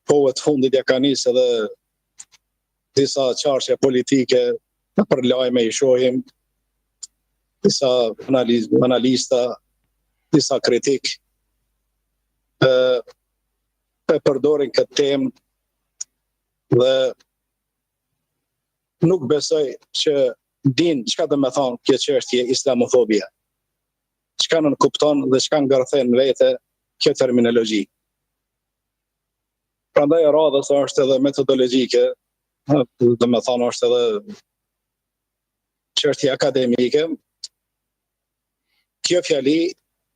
kohët fundit ja ka nisë edhe disa qarqe politike, për lajme i shohim, disa analista, disa kritik, e përdorin këtë temë dhe nuk besoj që din çka do me thonë kjo çështje islamofobia. Çka nën kupton dhe çka ngarthen vete kjo terminologji. Prandaj radhës është edhe metodologjike, do me thonë është edhe çështje akademike. Kjo fjali,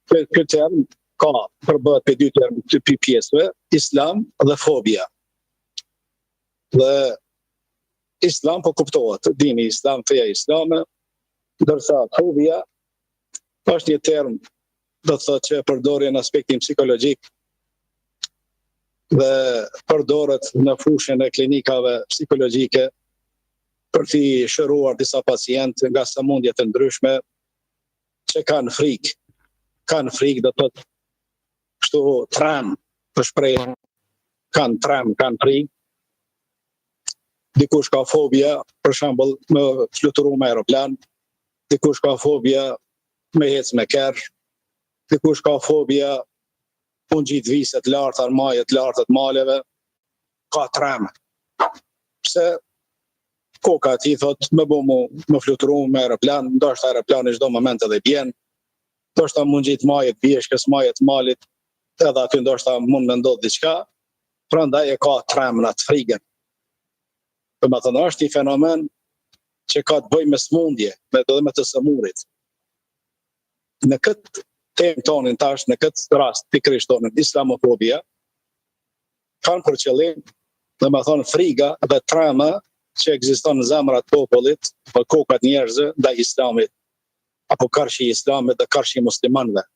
ky term ka përbëhet për dy pjesëve, islam dhe fobia. Dhe islam po kuptohet, dini islam, feja islame, ndërsa fobia është një term, do të thotë që përdorin në aspektin psikologjik dhe përdoret në fushën e klinikave psikologjike për t'i shëruar disa pacientë nga sëmundje të ndryshme që kanë frikë. Kanë frikë, do të thotë kështu trem, për shprehje, kanë trem, kanë frikë. Dikush ka fobia, për shembull, me fluturu me aeroplan, dikush ka fobia me hec me kerr, dikush ka fobia unë gjitë viset lartë, armajet lartë të maleve, ka treme. Pse koka ti thot, me fluturu me aeroplan, ndoshta aeroplani çdo moment edhe bjen, ndoshta mund gjitë majet bjeshkës, majet malit, edhe aty ndoshta mund me ndodh diçka, prandaj e ka tremën atë frigën. Dhe me thënë është një fenomen që ka të bëjë me smundje, me të sëmurit. Në këtë temë tonin tash, në këtë rast pikërisht tonin, islamofobia, kanë për qëllim, dhe me thonë friga dhe trema që ekziston në zemrat popullit, për kokat njerëzve ndaj islamit, apo karshi islamit dhe karshi muslimanëve.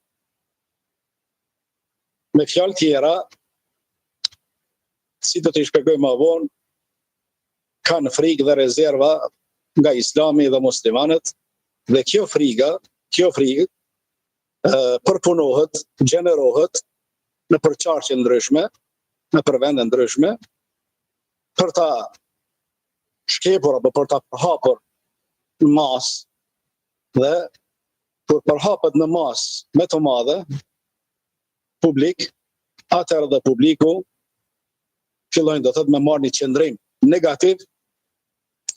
Me fjalë tjera, si do t'i shpjegoj më vonë, kanë frikë dhe rezerva nga islami dhe muslimanët, dhe kjo frikë përpunohet, gjenerohet në përqarqe ndryshme, në përvende ndryshme, për ta shkepur apo për ta përhapur në masë, dhe për përhapet në masë me të madhe, publik, atëherë dhe publiku fillojnë do thot me marrë një qëndrim negativ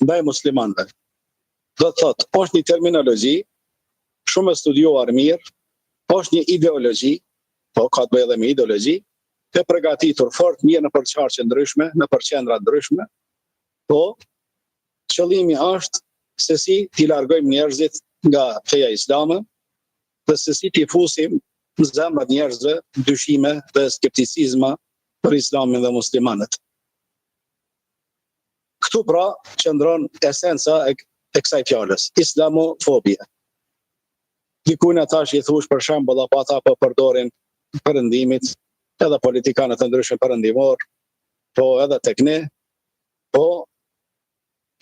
ndaj muslimanëve. Do të thot, është një terminologji shumë e studiuar mirë, është një ideologji, po ka të bëjë edhe me ideologji, të përgatitur fort mirë në përqarqe ndryshme, në përqendra ndryshme, po qëllimi është se si t'i largojmë njerëzit nga feja islame dhe se si t'i fusim në zemrat njerëzve dyshime dhe skepticizma për islamin dhe muslimanët. Këtu pra qëndron esenca e kësaj fjalës, islamofobia. Dikujna tash i thush për shembull apo ata po përdorin perëndimit, edhe politikanët e ndryshëm perëndimor, po edhe tek ne, po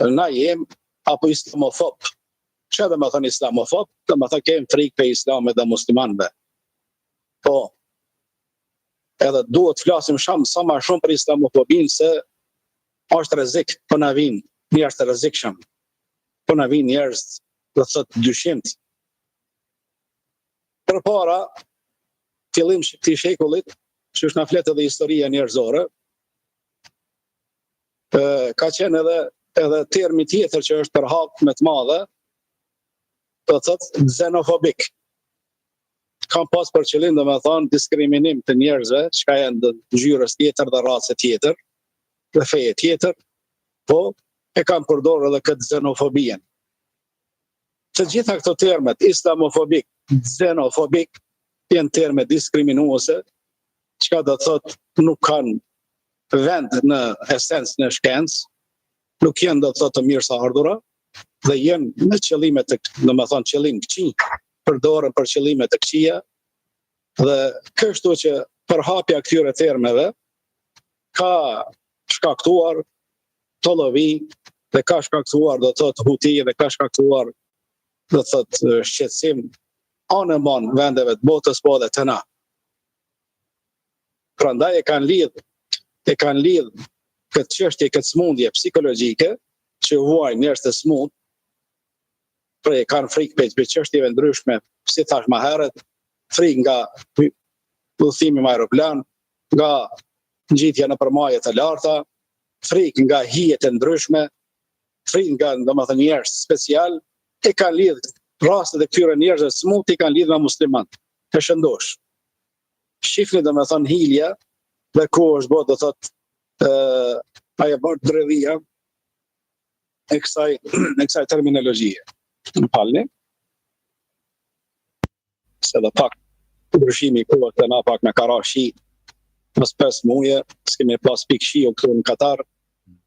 na jem apo islamofob. Çfarë do të thonë islamofob? Do të thonë kemi frikë për islamit dhe muslimanëve. Po edhe duhet të flasim sa më shumë për islamofobinë se është rrezik po na vijnë njerëz të rrezikshëm. Po na vijnë njerëz do të thotë dyshimt. Përpara fillim të shekullit, që është na flet edhe historia njerëzore, ka qenë edhe termi tjetër që është përhap me të madhe, do të thotë xenofobik. Kam pas për qëllim dhe me thonë diskriminim të njerëzve, çka janë ngjyrës tjetër dhe race tjetër, dhe feje tjetër, po e kam përdorur edhe këtë xenofobien. Të gjitha këto termet, islamofobik, xenofobik, janë terme diskriminuese, çka do të thotë nuk kanë vend në esencë në shkencë, nuk janë do të thotë të mirëseardhura, dhe janë në qëllime të, do të thonë qëllim këqij, përdoren për qëllime të këqija, dhe kështu që përhapja këtyre termeve ka shkaktuar të llovi dhe ka shkaktuar do të thotë huti dhe ka shkaktuar do të thotë shqetësim anë banë vendeve të botës po dhe të na. Prandaj e kanë lidh e kanë lidh këtë çështje, këtë smundje psikologjike që huaj njerëz të smund, pra e kanë frikë për çështjeve ndryshme, si thash më herët, frikë nga udhëtimi me aeroplan, nga ngjitja nëpër maje të larta, frikë nga hije të ndryshme, frikë nga domethënë njerëz special, e kanë lidh rastet e këtyre njerëzve smut i kanë lidh me musliman. Të shëndosh. Shifni domethënë hilja dhe ku është bërë do thotë ajo bërë drejlia e kësaj terminologjie. Më falni. Se dhe pak ndryshimi i kohës të na pak me kara shi, mos 5 muaj, s'kemi pas pikë shiu këtu në Katar.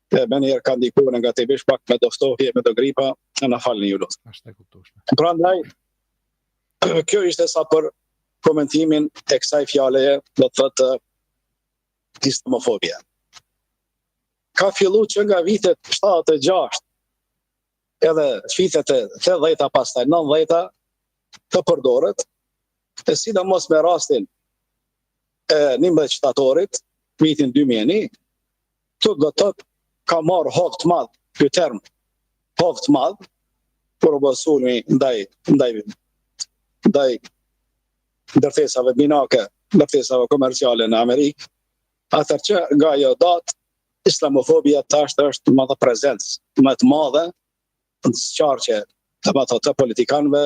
Me njerë ka ndikuar negativisht pak me doftohje, me do gripa, e na falni ju lutem. Është e kuptueshme. Prandaj, kjo ishte sa për komentimin e kësaj fjaleje, do të thotë islamofobia. Ka fillu që nga vitet 76, edhe vitet e 80-ta, pastaj 90-ta, të përdoret, e sidomos me rastin e 11 shtatorit, vitin 2001, të do të ka marrë hovë të madh, ky term, hovë të madh, kur u bë sulmi ndaj ndërtesave binake, ndërtesave komerciale në Amerikë, atëherë që nga ajo datë islamofobia tash është më të prezencë më të madhe në sqarqe të politikanëve,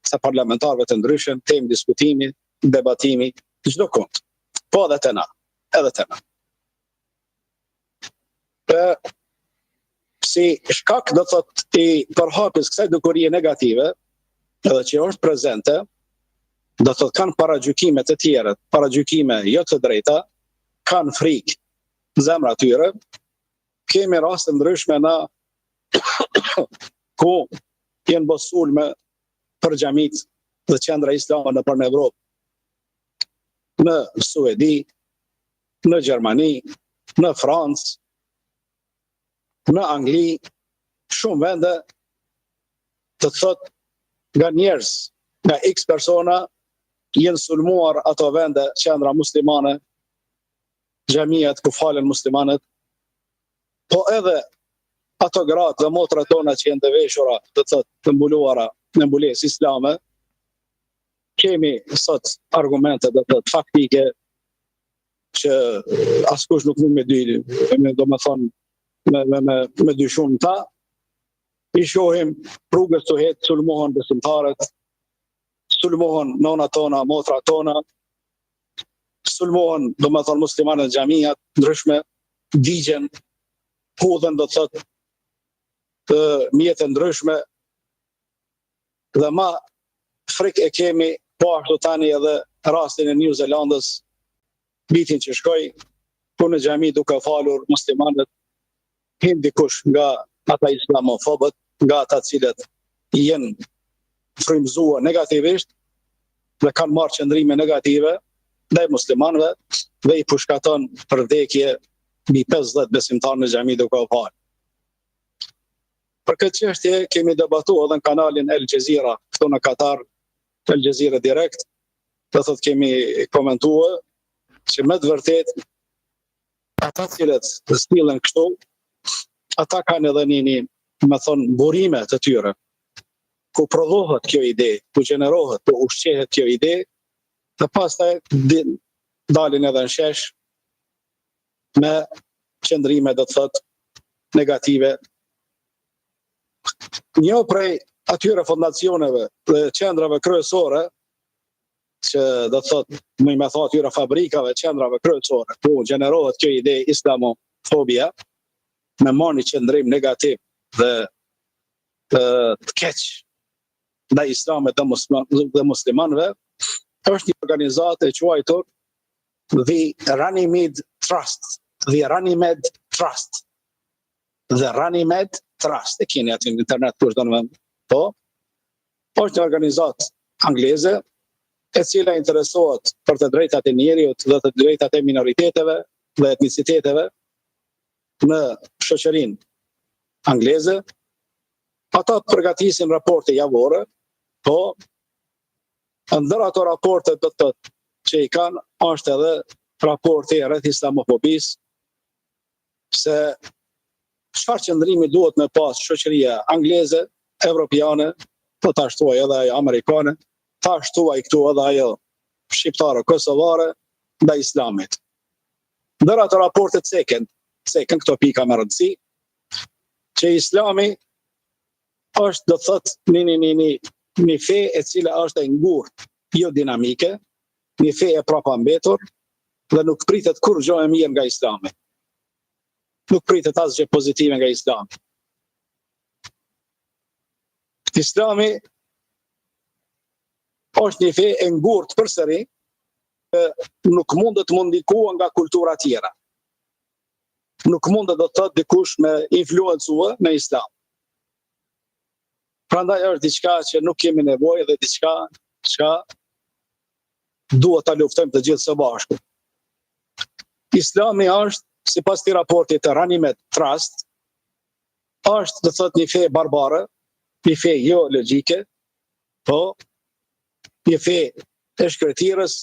të parlamentarëve të ndryshëm, temë diskutimi, debatimi, çdo kund. Po edhe të na. Si shkak do thotë i përhapjes kësaj dukurie negative, edhe që është prezente, do thotë kanë paragjykime të tjera, paragjykime jo të drejta, kanë frikë në zemra tyre, kemi raste ndryshme na ku janë bërë sulme për xhamit dhe qendra islame nëpër Evropë, në Suedi, në Gjermani, në Francë, në Angli, shumë vende të thotë nga njerëz, nga X persona jenë sulmuar ato vende, qendra muslimane, xhamiat ku falen muslimanët, po edhe ato gratë dhe motrat tona që janë të veshura, të thotë të mbuluara në mbulesë islame, kemi sot argumente dhe të faktike që askush nuk mund me dyshun ta, i shohim rrugës të hetë, sulmohen besimtarët, sulmohen nona tona, motra tona, sulmohen muslimanët xhamijat ndryshme, digjen, hudhen do të thotë të mjete ndryshme, dhe ma frikë e kemi po ashtu tani edhe rastin e New Zealandës, vitin që shkoj, ku në xhami duke falur muslimanët, hin dikush nga ata islamofobët, nga ata cilët jenë frymëzuar negativisht dhe kanë marrë qëndrime negative ndaj muslimanëve dhe i pushkaton për vdekje mbi 50 besimtarë në xhami duke u falur. Për këtë çështje kemi debatuar edhe në kanalin El Jazeera këtu në Katar, El Jazeera Direkt, do thotë kemi komentuar që me të vërtet ata cilët sillen kështu, ata kanë edhe një, me thonë, burime të tyre, ku prodhohet kjo ide, ku gjenerohet, ku ushqehet kjo ide, dhe pastaj dalin edhe në shesh me qëndrime, do të thotë, negative. Një prej atyre fondacioneve dhe qendrave kryesore, që do të thotë, më me thotë atyre fabrikave, qendrave kryesore, ku gjenerohet kjo ide islamofobia, me marrë një qëndrim negativ dhe të keq ndaj islamit dhe muslimanëve, është një organizatë e quajtur The Runnymede Trust. The Runnymede Trust. The Runnymede Trust. E keni aty në internet, kush do në po. Është një organizatë angleze, e cila interesohet për të drejtat e njerëzit dhe të drejtat e minoriteteve dhe etniciteteve në shoqërinë angleze. Ata të përgatisin raporte javore, po ndër ato raporte do të thotë që i kanë është edhe raporti rreth islamofobisë, se çfarë qëndrimi duhet me pas shoqëria angleze, evropiane, po ta shtuaj edhe ajo amerikane, ta shtuaj këtu edhe ajo shqiptare, kosovare, ndaj islamit. Ndër ato raportet ceken këto pika me rëndësi, që islami është, do të thotë, një fe e cila është e ngurtë, jo dinamike, një fe e prapambetur, dhe nuk pritet kur gjë e mirë nga islami. Nuk pritet asgjë pozitive nga islami. Islami është një fe e ngurtë përsëri, nuk mundet të mundikua nga kultura tjera. Nuk mundet do të thotë dikush me influencua në islam. Prandaj është diçka që nuk kemi nevojë dhe diçka që duhet ta luftojmë të gjithë së bashku. Islami është, sipas këtij raporti të Ranimet Trust, është, do të thotë, një fe barbare, një fe jo logjike, po një fe e shkretirës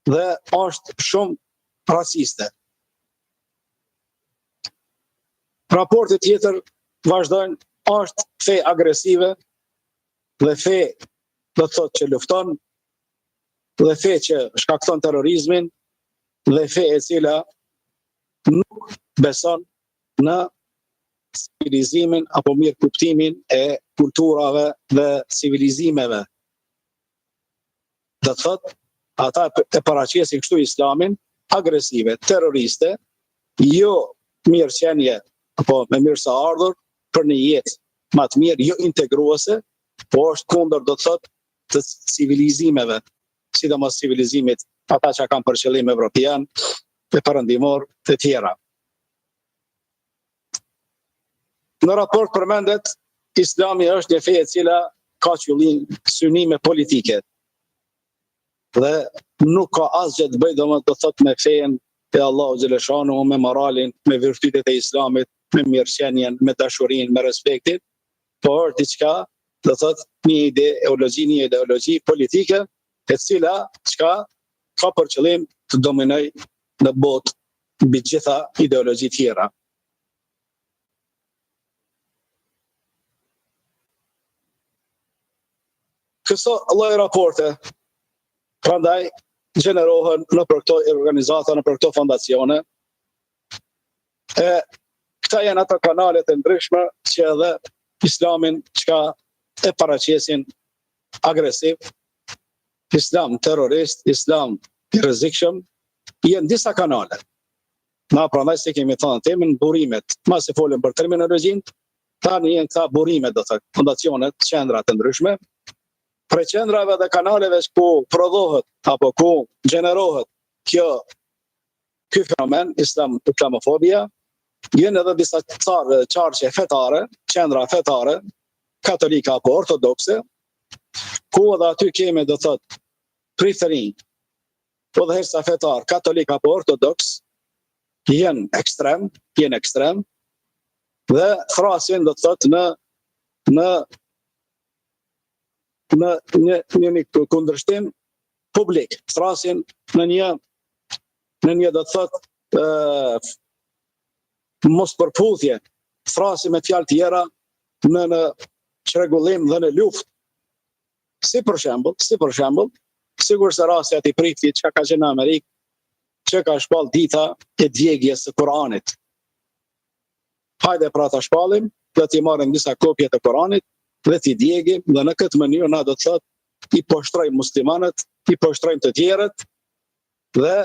dhe është shumë raciste. Raporti tjetër vazhdojnë, është fe agresive dhe fe, do të thotë, që lufton, dhe fe që shkakton terrorizmin, dhe fe e cila nuk beson në civilizimin apo mirë kuptimin e kulturave dhe civilizimeve. Do të thotë, ata e paraqesin kështu islamin agresive, terroriste, jo mirëqenie apo me mirëseardhur për një jetë më të mirë, jo integruese, po është kundër, do të thotë, të civilizimeve, sidomos civilizimit ata që kanë për qëllim evropian e perëndimor të tjera. Në raport përmendet, islami është një fe e cila ka qëllim synime politike dhe nuk ka asgjë të bëjë, do të thotë, me fejen e Allahu xhaleshanu, me moralin, me virtytet e islamit, me mirëqenien, me dashurinë, me respektin, por diçka, do të thotë, një ideologji politike e cila ka për qëllim të dominoj në botë mbi gjitha ideologji tjera. Këto lloj raporte prandaj gjenerohen në për këto organizata, në për këto fondacione. Këta janë ato kanalet e ndryshme që edhe islamin çka e paraqesin agresiv, islam terrorist, islam i rrezikshëm, janë disa kanale. Na prandaj se kemi thënë temën burimet, mas e folëm për terminologjinë, tani janë këta burimet, do të thotë, fondacionet, qendra të ndryshme, për qendrave dhe kanaleve ku prodhohet apo ku gjenerohet ky fenomen islamofobia, janë edhe disa qarqe fetare, qendra fetare, katolika apo ortodokse, ku edhe aty kemi, do të thotë, pritërin, po dhe hersa fetar, katolik apo ortodoks, janë ekstrem, dhe thrasin, do të thotë, në një kundërshtim publik, thrasin në një, do të thotë, mos përputhje, thrasin me fjalë tjera në çrregullim dhe në luftë. Si për shembull, sigur se rasti aty priti që ka qenë në Amerikë, që ka shpall dita e djegjes së Kuranit. Hajde pra ta shpallim, do t'i marrim disa kopje të Kuranit dhe t'i djegim, dhe në këtë mënyrë na do të thotë i poshtrojmë muslimanët, i poshtrojmë të tjerët dhe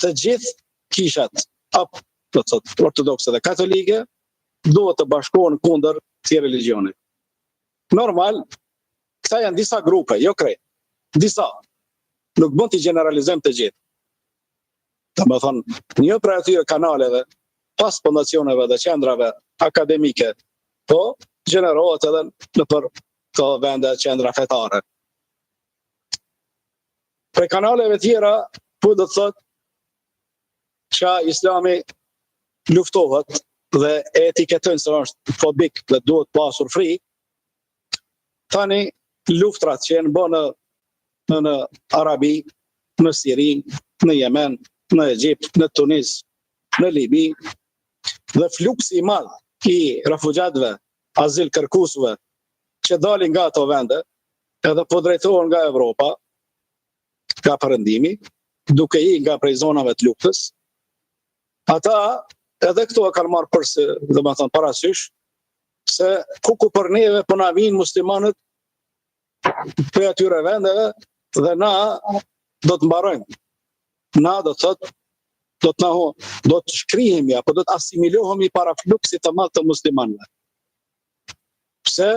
të gjithë kishat apo do të thotë ortodokse dhe katolike duhet të bashkohen kundër këtij religioni. Normal, këta janë disa grupe, jo krejt. Disa. Nuk mund t'i generalizojmë të gjithë. Domethënë, një prej atyre kanaleve, pas fondacioneve dhe qendrave akademike, po gjenerohet edhe në për të vende qendra fetare. Për kanaleve tjera, po do të thotë që islami luftohet dhe etiketojnë se është fobik dhe duhet pasur frikë. Tani luftrat që janë bërë në Arabi, në Siri, në Yemen, në Egjipt, në Tunis, në Libi dhe fluksi i madh i refugjatëve, azil kërkuesve që dalin nga ato vende, edhe po drejtohen nga Evropa, nga Perëndimi, duke i nga prej zonave të luftës. Ata edhe këto e kanë marrë parasysh se ku për neve po na vinë muslimanët për atyre vendeve dhe na do të mbarojmë. Na do të thotë do të shkrihemi apo do të asimilohemi para fluksit të madh të muslimanëve. Pse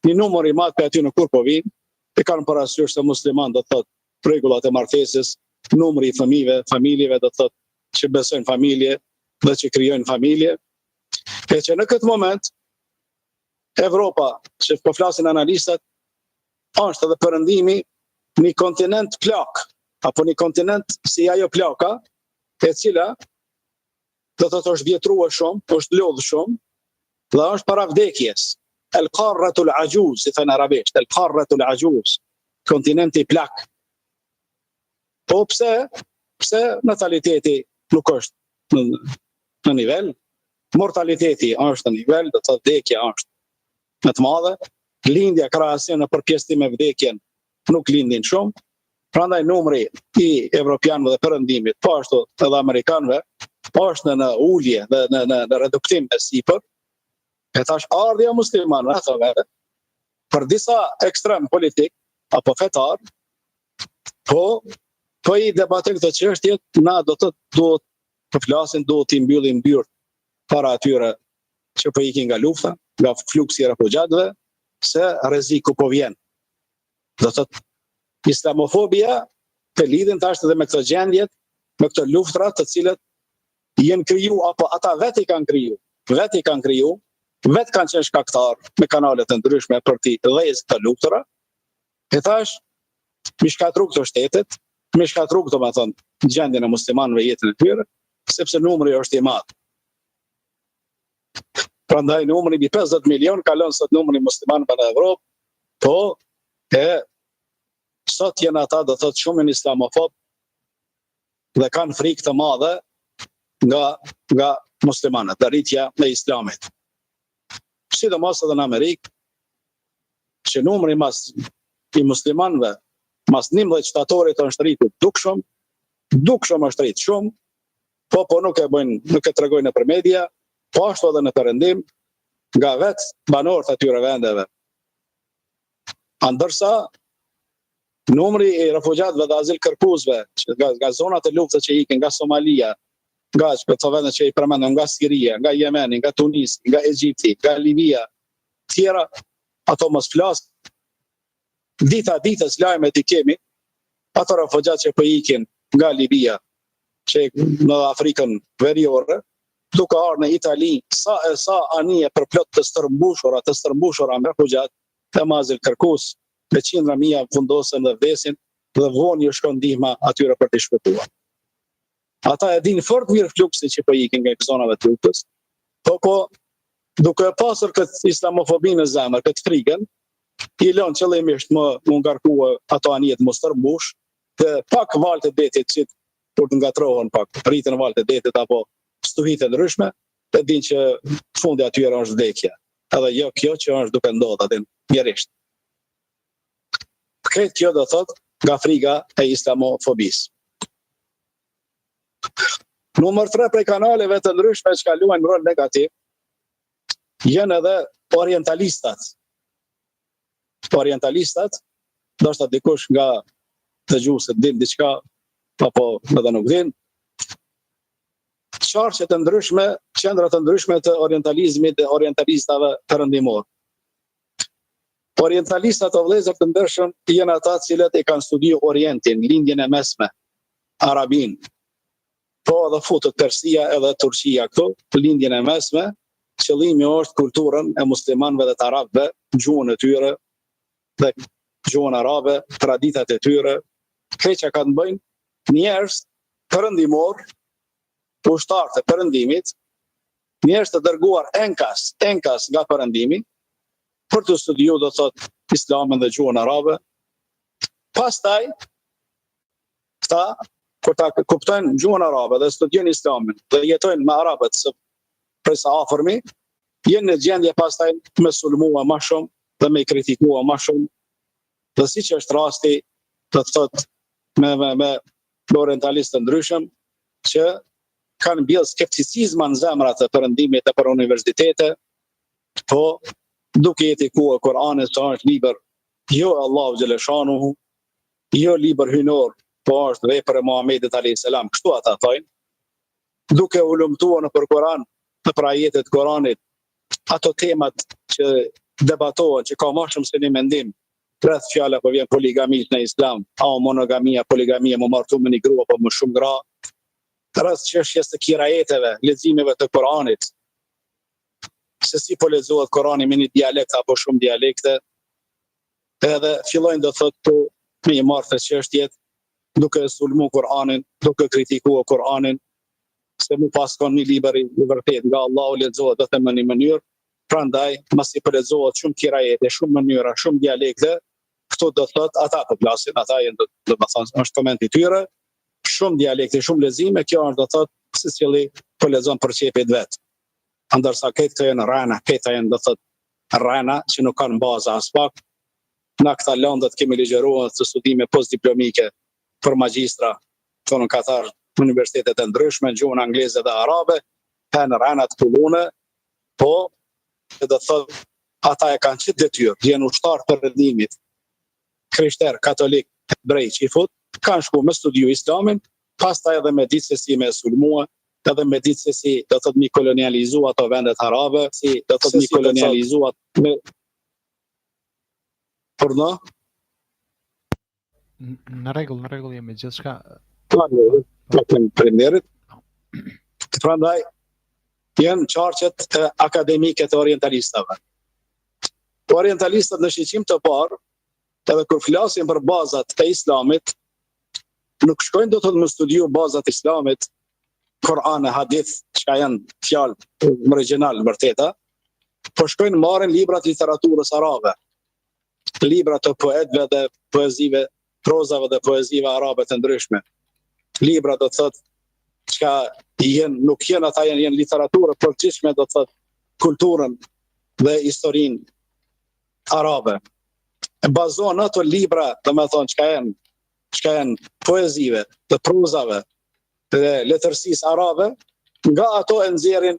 një numër i madh për aty në kur po vinë, e kanë parasysh se musliman do të thotë rregullat e martesës, numri i familjeve do të thotë që besojnë familje dhe që krijojnë familje. E që në këtë moment Evropa, që po flasin analistat, është edhe Perëndimi një kontinent plak, apo një kontinent si ajo plaka, e cila do të thotë është vjetruar shumë, është lodhur shumë, dhe është para vdekjes. El qarratul ajuz, si thënë arabisht, el qarratul ajuz, kontinenti plak. Po pse nataliteti nuk është në nivel, mortaliteti është në nivel, do të thotë vdekja është më të madhe, lindja krahasim në përpjestim me vdekjen nuk lindin shumë, prandaj numri i evropianëve dhe Perëndimit, po ashtu edhe amerikanëve, është në ulje dhe në reduktim e sipër. E tash ardhja muslimanëve ato vende për disa ekstrem politik apo fetar, po i debatojnë këtë çështje, na duhet të flasin, duhet të mbyllim dyert para atyre që po ikin nga lufta, nga fluksi i refugjatëve, se rreziku po vjen. Do të thotë islamofobia të lidhen tash edhe me këto gjendjet, me këto luftra të cilat janë kriju apo ata vetë i kanë kriju, vetë kanë qenë shkaktar me kanale të ndryshme për t'i dhezë këto luftra. E tash mi shkatru këto shtetet, mi shkatru këto, me thonë, gjendjen e muslimanëve, jetën e tyre, sepse numri është i madh. Prandaj numri mbi 50 milion kalon sot numri muslimanëve në Evropë, po sot janë ata do thotë shumë islamofob dhe kanë frikë të madhe nga muslimanët, nga rritja e islamit. Sidomos edhe në Amerikë, që numri i muslimanëve mas 11 shtatorit është rritur dukshëm është rritur shumë, po nuk e tregojnë nëpër media, po ashtu edhe në Perëndim, nga vetë banorët atyre vendeve. Ndërsa numri i refugjatëve dhe azil kërkuesve nga zonat e luftës që ikin nga Somalia, nga këto vende që i përmendëm, nga Siria, nga Jemeni, nga Tunisi, nga Egjipti, nga Libia, tjera, ato mos flas. Ditës lajmet i kemi, ato refugjatë që po ikin nga Libia, që në Afrikën veriore, duke ardhur në Itali, sa anije për plot të stërmbushura me refugjatë, të azil kërkues, me qindra mijë fundosen dhe vdesin, dhe vonë ju shkon ndihma atyre për të shpëtuar. Ata e dinë fort mirë fluksin që po ikin nga zonave të luftës, po duke pasur këtë islamofobinë në zemër, këtë frikën, i lënë qëllimisht më ngarkua ato anijet mos tërmbush, dhe pak valët e detit që kur të ngatrohen pak, rritën valët e detit apo stuhit e ndryshme, e dinë që fundi atyre është vdekja. Edhe jo kjo që është duke ndodhur aty mjerisht. Këtë kjo do thot nga frika e islamofobisë. Numër 3 prej kanaleve të ndryshme që luajnë rol negativ janë edhe orientalistat. Orientalistat, ndoshta dikush nga dëgjuesit din diçka apo edhe nuk din. Qarqe të ndryshme, qendra të ndryshme të orientalizmit dhe orientalistave perëndimor. Orientalistat o vëllezër të ndershëm janë ata cilët e kanë studiuar Orientin, lindjen e mesme, Arabin, po edhe futët Persia edhe Turqia këtu, lindjen e mesme, qëllimi është kulturën e muslimanëve dhe të arabëve, gjuhën e tyre dhe gjuhën arabe, traditat e tyre, këtë që kanë bëjnë njerëz perëndimor, ushtarë të Perëndimit, njerëz të dërguar enkas nga Perëndimi, për të studiuar do thot islamin dhe gjuhën arabe. Pastaj këta kur ta kuptojnë gjuhën arabe dhe studiojnë islamin dhe jetojnë me arabët prej sa afërmi, jenë në gjendje pastaj me sulmua më shumë dhe me kritikua më shumë. Dhe siç është rasti, të thot me orientalistë ndryshëm që kanë bjell skepticizma në zemrat e perëndimit e për universitete, po duke jetikuar Kur'anin që është libër jo Allahu xhaleshanuhu, jo libër hynor, po është vepër e Muhamedit alayhis salam, kështu ata thojnë, duke u lumtuar në për Kur'an, në për ajetet e Kur'anit, ato temat që debatohen, që ka më shumë se një mendim, rreth fjala po vjen poligami në islam, a monogamia, poligamia, më martu me një grua po më shumë gra, rreth çështjes të kirajeteve, leximeve të Kur'anit, se si po lexohet Kur'ani me një dialekt apo shumë dialekte, edhe fillojnë do thotë me një marrë të çështjet, duke sulmu Kur'anin, duke kritikuar Kur'anin, se mu pas ka një libër i vërtet nga Allahu lexohet vetëm në një mënyrë, prandaj masi po lexohet shumë kirajete, shumë mënyra, shumë dialekte, këto do thotë ata po flasin, ata janë do të thonë është komenti i tyre, shumë dialekte, shumë lexime, kjo është do thotë secili po lexon për çepet vet. Ndërsa këto janë rana, këto janë do thotë rana që nuk kanë bazë as pak. Na këta lëndët kemi ligjëruar të studime postdiplomike për magjistra, tonë në Katar, universitetet e ndryshme, gjuhën angleze dhe arabe, kanë rana të pullune, po do thotë ata e kanë qitë detyrë, janë ushtar të perëndimit, krishter, katolik, hebrej, qifut, kanë shku me studiu islamin, pastaj edhe me ditë se si me sulmua, edhe me ditë se si do thotë mi kolonializu ato vendet arabe, si do thotë mi kolonializu ato me... Por no? Në rregull jemi gjithçka. Premderit. Prandaj janë qarqet akademike të orientalistëve. Orientalistët në shiqim të parë, edhe kur flasin për bazat e islamit, nuk shkojnë do të më studiu bazat e islamit, Kur'an e hadith, që janë fjalë më origjinal vërteta, po shkojnë marrin librat literaturës arabe, libra të poetëve dhe poezive, prozave dhe poezive arabe të ndryshme. Libra do të thotë çka nuk janë ata janë literaturë përgjithshme do të thotë kulturën dhe historinë arabe. Bazohen ato libra, domethënë çka janë poezive, të prozave dhe letërsisë arabe, nga ato e nxjerrin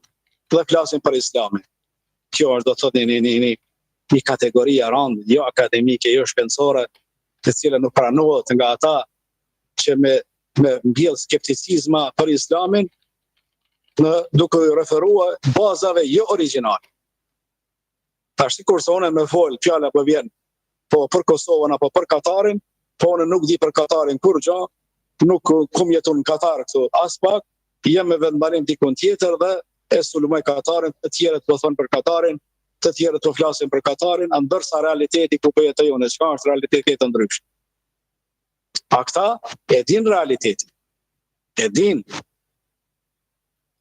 dhe flasin për Islamin. Kjo është do të thotë një kategori e rëndë, jo akademike, jo shkencore, të cilën nuk pranohet nga ata që me mbjell skepticizma për Islamin, duke u referuar bazave jo origjinale. Tash sikur se unë më fol fjala po vjen po për Kosovën apo për Katarin, po unë nuk di për Katarin kur gjë, nuk kum jeton në Katar këtu as pak, jam me vendbanim dikun tjetër dhe e sulmoj Katarin, të tjerët po thon për Katarin, të tjerët po flasin për Katarin, ndërsa realiteti ku po jetoj unë, çka është realiteti të ndryshëm. A këta e din realitetin. E din.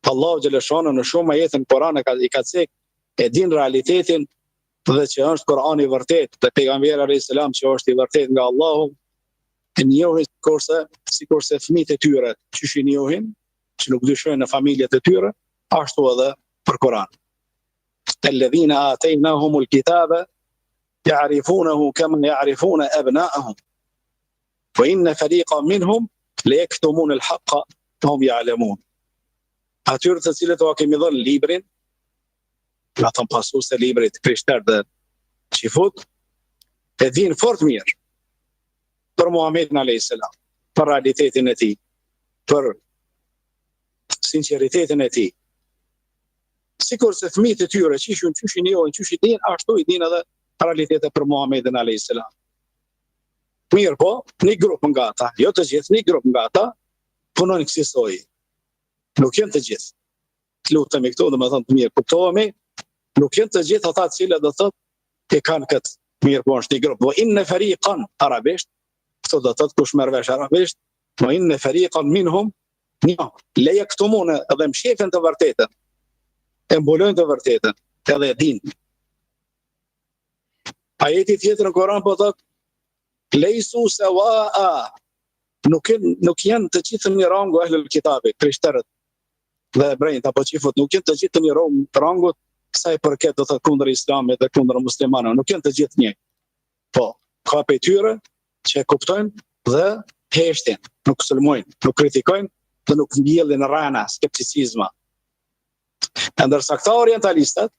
Allahu xhaleshano në shumë ajete në Kur'an i ka thënë, e din realitetin dhe që është Kur'ani i vërtet, dhe pejgamberi alayhis salam që është i vërtet nga Allahu, e njohin sikurse fëmijët e tyre që i njohin, që nuk dyshojnë në familjet e tyre, ashtu edhe për Kur'an. الذين آتيناهم الكتاب يعرفونه كما يعرفون أبناءهم وإن فريقا منهم ليكتمون الحق وهم يعلمون. Atyre të cilët o kemi dhënë librin, ata pasues të librit krishterë dhe qifut, e din fort mirë për Muhamedit alayhis salam, për realitetin e tij, për sinqeritetin e tij. Sikur se fëmijët e tyre që i njohin, që i din, ashtu i din edhe realitetet për Muhamedit alayhis salam. Mirë po, një grup nga ata, jo të gjithë, një grup nga ata punojnë kësaj. Nuk janë të gjithë. Lutemi këtu, domethënë të mirë kuptohemi, nuk janë të gjithë ata të cilët do thotë e kanë këtë. Mirë po është një grup. Wa inna fariqan arabisht, këto do thotë kush merr vesh arabisht, wa inna fariqan minhum la yaktumuna, edhe mshefën të vërtetën. E mbulojnë të vërtetën, edhe e din. Ajeti tjetër në Kur'an po thotë Lejsu sawa'a, nuk janë të gjithë në një rangu ehlul kitabi, krishterët dhe hebrejt apo qifut, nuk janë të gjithë në një rangu sa i përket do të kundër islamit dhe kundër muslimanëve, nuk janë të gjithë një. Po, ka pe tyre që kuptojnë dhe heshtin, nuk sulmojnë, nuk kritikojnë dhe nuk mbjellin rana, skepticizma. Ndërsa këta orientalistat,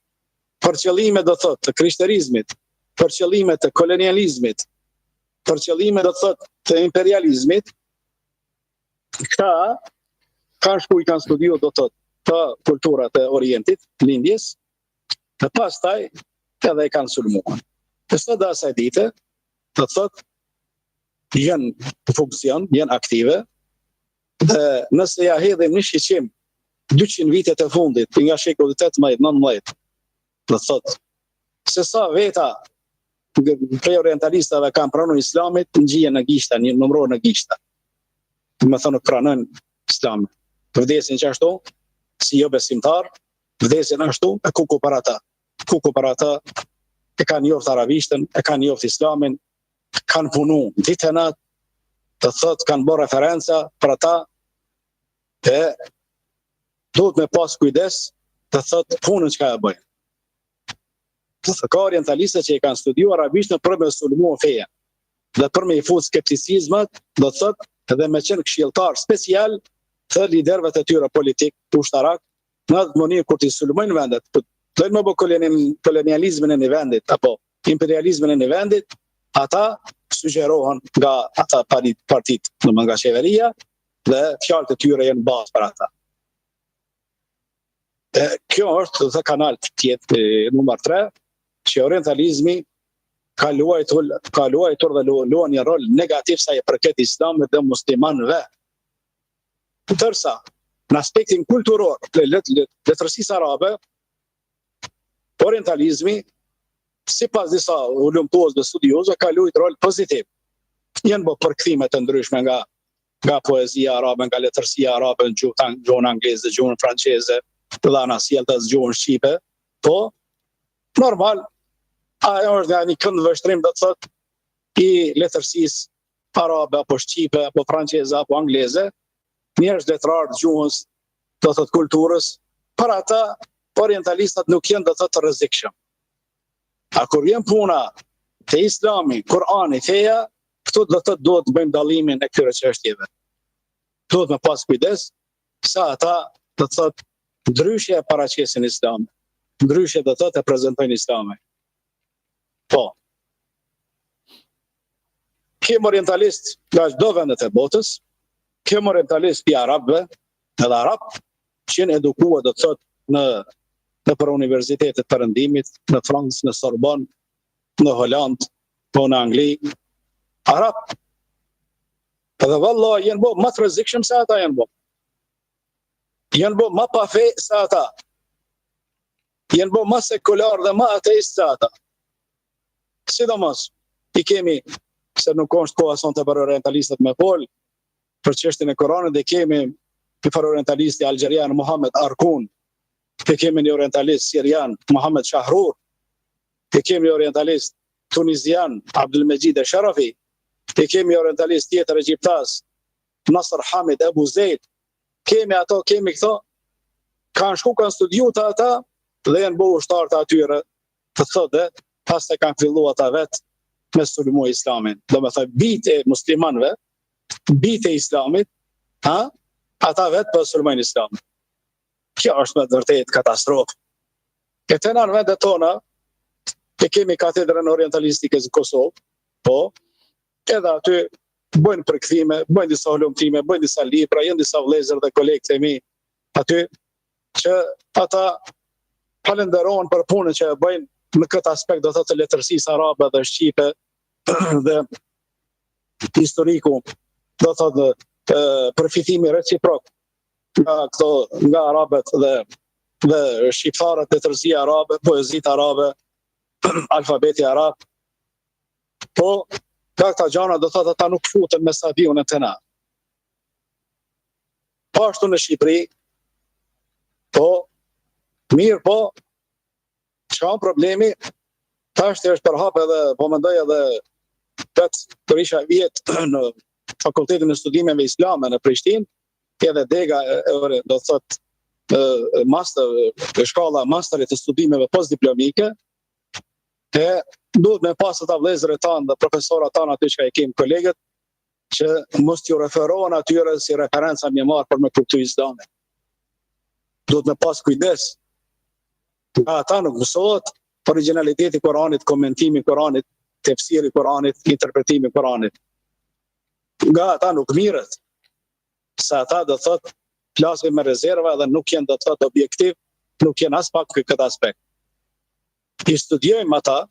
për qëllime do thotë të krishterizmit, për qëllime të kolonializmit, për qëllime do thotë të imperializmit, këta kanë studiu do thotë të kulturat e Orientit, lindjes, dhe pastaj edhe i kanë sulmuar. Dhe sot dhe asaj dite, do thotë janë në funksion, janë aktive, dhe nëse ja hedhim në shiqim 200 vitet e fundit, nga shekulli 18-19, do thotë, se sa veta prej orientalistave kanë pranuar islamit, ngjihen në gishta, një numëror në gishta. Do të thonë pranojnë islamin. Vdesin që ashtu, si jo besimtar, vdesin ashtu, e kuku para ta. Kuku para ta, e kanë njoft arabishtën, e kanë njoft islamin, kanë punu ditë e natë, të thotë kanë bërë referenca për ata, e duhet me pas kujdes, të thotë punën që ka e bëjnë. Ka orientalistët që i kanë studiu arabishtën për me sulmu feja dhe për me i fut skepticizmat, do të thotë edhe me qenë këshilltar special të liderëve të tyre politik ushtarak në atë mënyrë kur t'i sulmojnë vendet, të më bë kolonializmin e një vendit apo imperializmin e një vendit, ata sugjerohen nga ata partit nga qeveria dhe fjalët e tyre janë bazë për ata. Kjo është dhe kanal tjetër numër 3, që orientalizmi ka luajtur dhe luan një rol negativ sa i përket islamit dhe muslimanëve. Ndërsa, në aspektin kulturor të letërsisë arabe, orientalizmi, sipas disa ulëmtuesve dhe studiozëve, ka luajtur rol pozitiv. Janë bërë përkthime të ndryshme nga poezia arabe, nga letërsia arabe, në gjuhën angleze, gjuhën franceze, dhe anasjeltas gjuhën shqipe, po, normal, ajo është nga një kënd vështrim do të thotë i letërsisë arabe apo shqipe apo franceze apo angleze, njerëz letrar të gjuhës, do të thotë kulturës, për ata orientalistat nuk janë do të thotë të rrezikshëm. A kur vjen puna te Islami, Kurani, feja, këtu do të thotë duhet të bëjmë dallimin e këtyre çështjeve. Duhet me pas kujdes sa ata do të thotë ndryshe e paraqesin Islamin, ndryshe do të thotë e prezantojnë Islamin. Po. Kem orientalist nga çdo vendet e botës, kem orientalist i arabëve, edhe arab, që janë edukuar do të thotë në për universitetet perëndimit, në Francë, në Sorbonne, në Holland, po në Angli, arab. Edhe vallahi janë bë më të rrezikshëm se ata janë bë. Janë bë më pa fe se ata. Janë bë më sekular dhe më ateist se ata. Sidomos, i kemi, se nuk është koha sonte për orientalistët me pol, për çështjen e Koranit, dhe kemi një për orientalisti algjerian Mohamed Arkun, dhe kemi një orientalist sirian Mohamed Shahrur, dhe kemi orientalist tunizian Abdulmejid e Sharafi, dhe kemi orientalist tjetër egjiptas Nasr Hamid Abu Zeid, kemi ato, kemi këto, kanë shku, kanë studiu të ata, dhe janë bëu ushtar të atyre, të thotë, pas të kanë fillu ata vetë me sulmu islamin. Do me thaj, bite muslimanve, bite islamit, ata vetë për sulmojnë islamin. Kjo është me vërtet katastrofë. E të në vendet tona, e kemi katedrën orientalistike në Kosovë, po, edhe aty bëjnë përkthime, bëjnë disa hulumtime, bëjnë disa libra, janë disa vëllezër dhe kolegë të mi aty, që ata falenderohen për punën që e bëjnë në këtë aspekt do të thotë letërsisë arabe dhe shqipe dhe historiku do të thotë përfitimi reciprok nga arabët dhe shqiptarët, letërsia arabe, poezit arabe, alfabeti arab. Po, ka këta gjana do të thotë ata nuk futen me sabiun e të na. Po ashtu në Shqipëri, po, mirë po, që kam problemi, ta është përhap edhe, po mendoj edhe 8 të risha vjetë në Fakultetin e Studimeve Islame në Prishtinë, edhe dega do të thotë master, shkolla masterit të studimeve postdiplomike, e duhet me pas ata vëllezërit tanë dhe profesorat tanë aty që i kemi kolegët, që mos t'ju referohen atyre si referenca mjemar për me kuptu Islamin. Duhet me pas kujdes. Nga ata nuk mësohet originaliteti i Kuranit, komentimi i Kuranit, tefsiri i Kuranit, interpretimi i Kuranit. Nga ata nuk mirët, se ata do thotë flasin me rezerva dhe nuk janë do thotë objektiv, nuk janë as pak këtë aspekt. I studiojmë ata,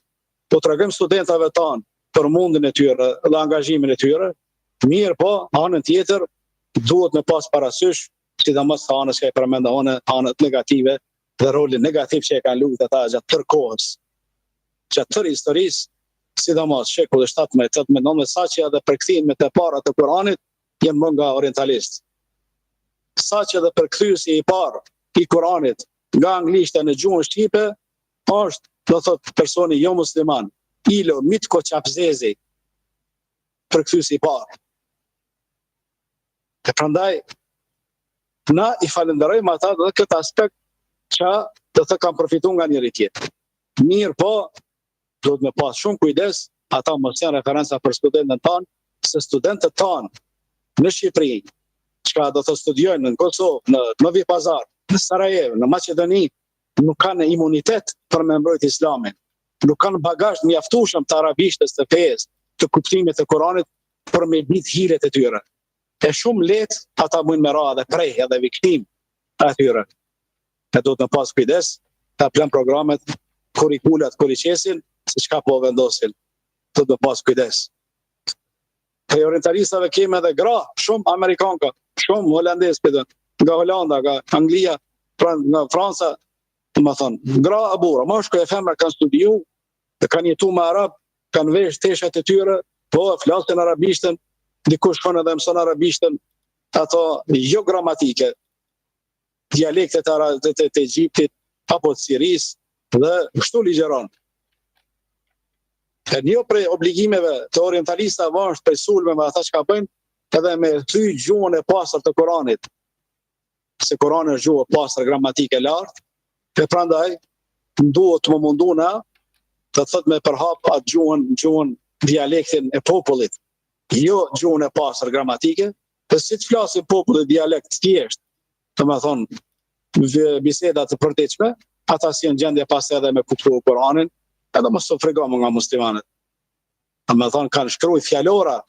po tregojmë studentave tanë për mundin e tyre dhe angazhimin e tyre, mirë po, anën tjetër, duhet me pas parasysh, sidomos anës që e përmenda anët negative dhe rolin negativ që e kanë luajtur ata gjatë tërë kohës. Gjatë tërë historisë, sidomos shekulli 17, 18, 19, saqë edhe përkthimet e para të Kuranit janë më nga orientalistë. Saqë edhe përkthyesi i parë i Kuranit nga anglishta në gjuhën shqipe është, do thotë, personi jo musliman, Ilo Mitko Çapzezi, përkthyesi i parë. E prandaj, na i falenderojmë ata dhe këtë aspekt që do të kanë përfituar nga njëri tjetri. Mirë po, duhet me pas shumë kujdes, ata mos janë referenca për studentët tanë, se studentët tanë në Shqipëri, që do të studiojnë në Kosovë, në Novi Pazar, në Sarajevo, në Maqedoni, nuk kanë imunitet për me mbrojtë Islamin. Nuk kanë bagazh mjaftueshëm të arabishtës, të fesë, të kuptimit të Kuranit për me bit hiret e tyre. E shumë lehtë ata mund me ra edhe prej edhe viktim atyre. E do të pas kujdes, ta plan programet, kurikulat, kur i qesin, se çka po vendosin. Do të pas kujdes. Prej orientalistave kemi edhe gra, shumë amerikanka, shumë holandez, nga Holanda, nga Anglia, nga Franca, më thonë, gra e burra, moshkull e femra kanë studiu, kanë jetu me arab, kanë vesh teshat e tyre, po flasin arabishtën, dikush shkon edhe mëson arabishtën, ato jo gramatike, dialektet të Egjiptit, apo të Siris, dhe kështu ligjeron. E një prej obligimeve të orientalistave është prej sulmeve ata që ka bëjnë, edhe me thy gjuhën e pastër të Kuranit. Se Kurani është gjuhë e pastër, gramatike lartë, e prandaj duhet të më munduna të thot me përhap atë gjuhën dialektin e popullit, jo gjuhën e pastër gramatike, dhe si të flasin popullit dialekt thjesht, të më thonë bisedat të përdiqme, ata si në gjendje pas edhe me kuptu Kuranin, edhe më së fregomë nga muslimanët. Të më thonë kanë shkruj fjallora,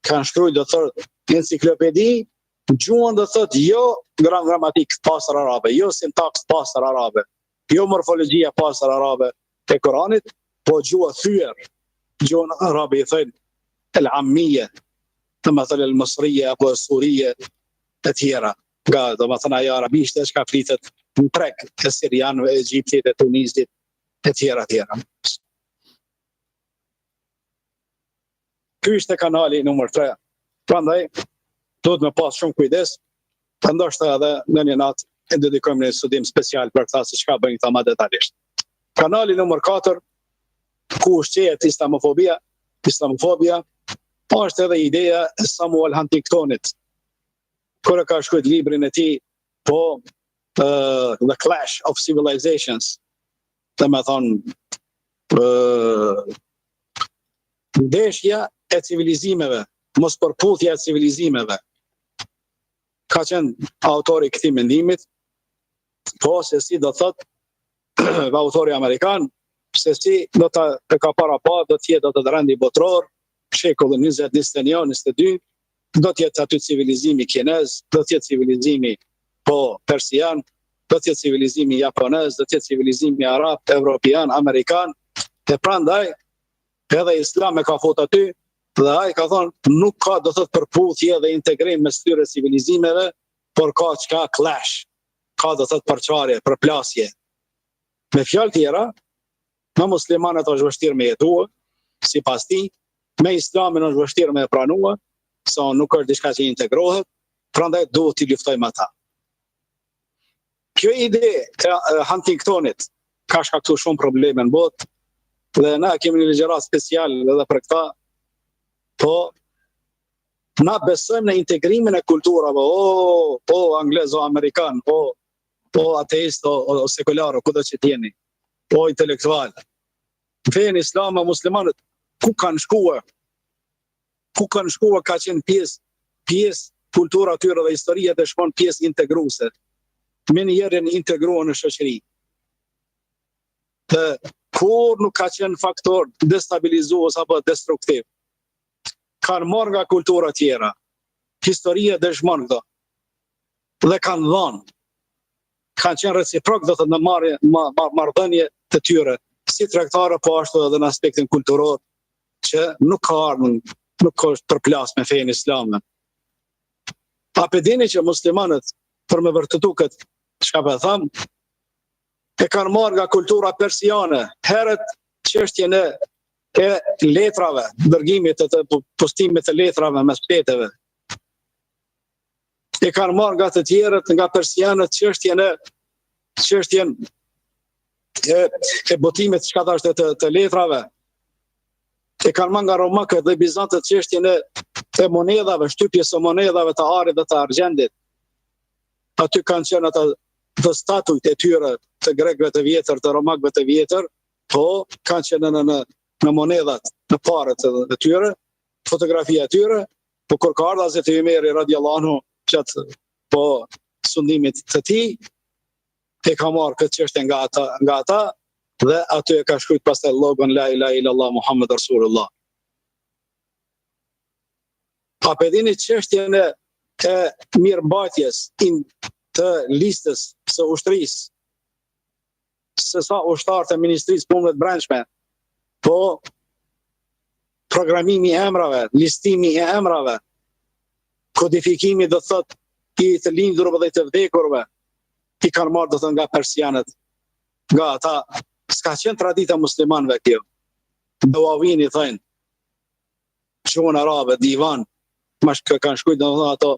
kanë shkruj do thotë enciklopedi, gjuhën do thotë jo gramatik pastër arabe, jo sintaks pastër arabe, jo morfologjia pastër arabe të Kuranit, po gjuhë thyer, gjuhën arabe i thënë el-ammije, të më thënë el-mosrije apo surije e tjera, nga do më thënë ajo arabishte që ka flitet në treg e Sirianëve, Egjiptit e Tunisit e tjera tjera. Ky ishte kanali numër 3. Prandaj duhet me pas shumë kujdes, ndoshta edhe në një natë e dedikojmë një studim special për këta se çka bëjnë këta më detajisht. Kanali numër 4, ku ushqehet islamofobia, është edhe ideja e Samuel Huntingtonit. Kur ka shkruar librin e tij, po The Clash of Civilizations, dhe me thonë ndeshja e civilizimeve, mos përputhja e civilizimeve. Ka qenë autori i këtij mendimit, po se si do thotë autori amerikan, se si do të ka para pa, do të jetë do të rendi botror, shekullin 20, 21, 22, do të jetë aty civilizimi kinez, do të jetë civilizimi persian, do të jetë civilizimi japonez, do të jetë civilizimi arab, evropian, amerikan, e prandaj edhe Islam e ka fut aty, dhe ai ka thonë nuk ka do të thotë përputhje dhe integrim mes këtyre civilizimeve, por ka çka clash, ka do të thotë përçarje, përplasje. Me fjalë tjera, me muslimanët është vështirë me jetua, sipas tij, me Islamin është vështirë me pranua, se nuk është diçka që integrohet, prandaj duhet t'i luftojmë ata. Kjo ide e Huntingtonit ka shkaktuar shumë probleme në botë, dhe na kemi një ligjërat special edhe për këta, po Na besojmë në integrimin e kulturave, po anglez o amerikan, po ateist o sekular, o kudo që t'jeni, po intelektual. Fenë islam e muslimanët, ku kanë shkuar? Ku kanë shkuar ka qenë pjesë kultura tyre dhe historia dhe shkon pjesë integruese. Me njerën integruar në shoqëri. Dhe kur nuk ka qenë faktor destabilizues apo destruktiv. Kanë marrë nga kultura tjera. Historia dëshmon këto. Dhe kanë dhënë. Kanë qenë reciprok do të në marrëdhënie të tyre, si tregtare po ashtu edhe në aspektin kulturor, që nuk ka ardhur, nuk është përplas me fenë islame. A pe dini që muslimanët, për me vërtetu këtë, çka po them, e kanë marrë nga kultura persiane, herët çështjen e letrave, dërgimit të postimit të letrave mes shteteve. E kanë marrë nga të tjerët, nga persianët, çështjen e botimit çka thashtë të letrave. E kanë marrë nga romakët dhe bizantët çështjen e monedhave, shtypjes së monedhave të arit dhe të argjendit. Aty kanë qenë ata të statujt e tyre të grekëve të vjetër, të romakëve të vjetër, po kanë qenë në monedhat, në parët e tyre, fotografia e tyre, po kur ka ardhur Hazreti Umeri radiallahu anhu gjatë po sundimit të tij, e ka marrë këtë çështje nga ata dhe aty e ka shkruajtur pastaj logon la ilaha illallah Muhammed Rasulullah. Pa pedini çështjen e mirëmbajtjes të listës së ushtrisë, se sa ushtarë të Ministrisë Punëve të Brendshme, po programimi i emrave, listimi i emrave, kodifikimi do thot i të lindurve dhe të vdekurve, i kanë marrë do thot nga persianët, nga ata, s'ka qenë tradita muslimanëve kjo. Dawawini thënë, quhen arabe, divan, kanë shkruajtur do thot ato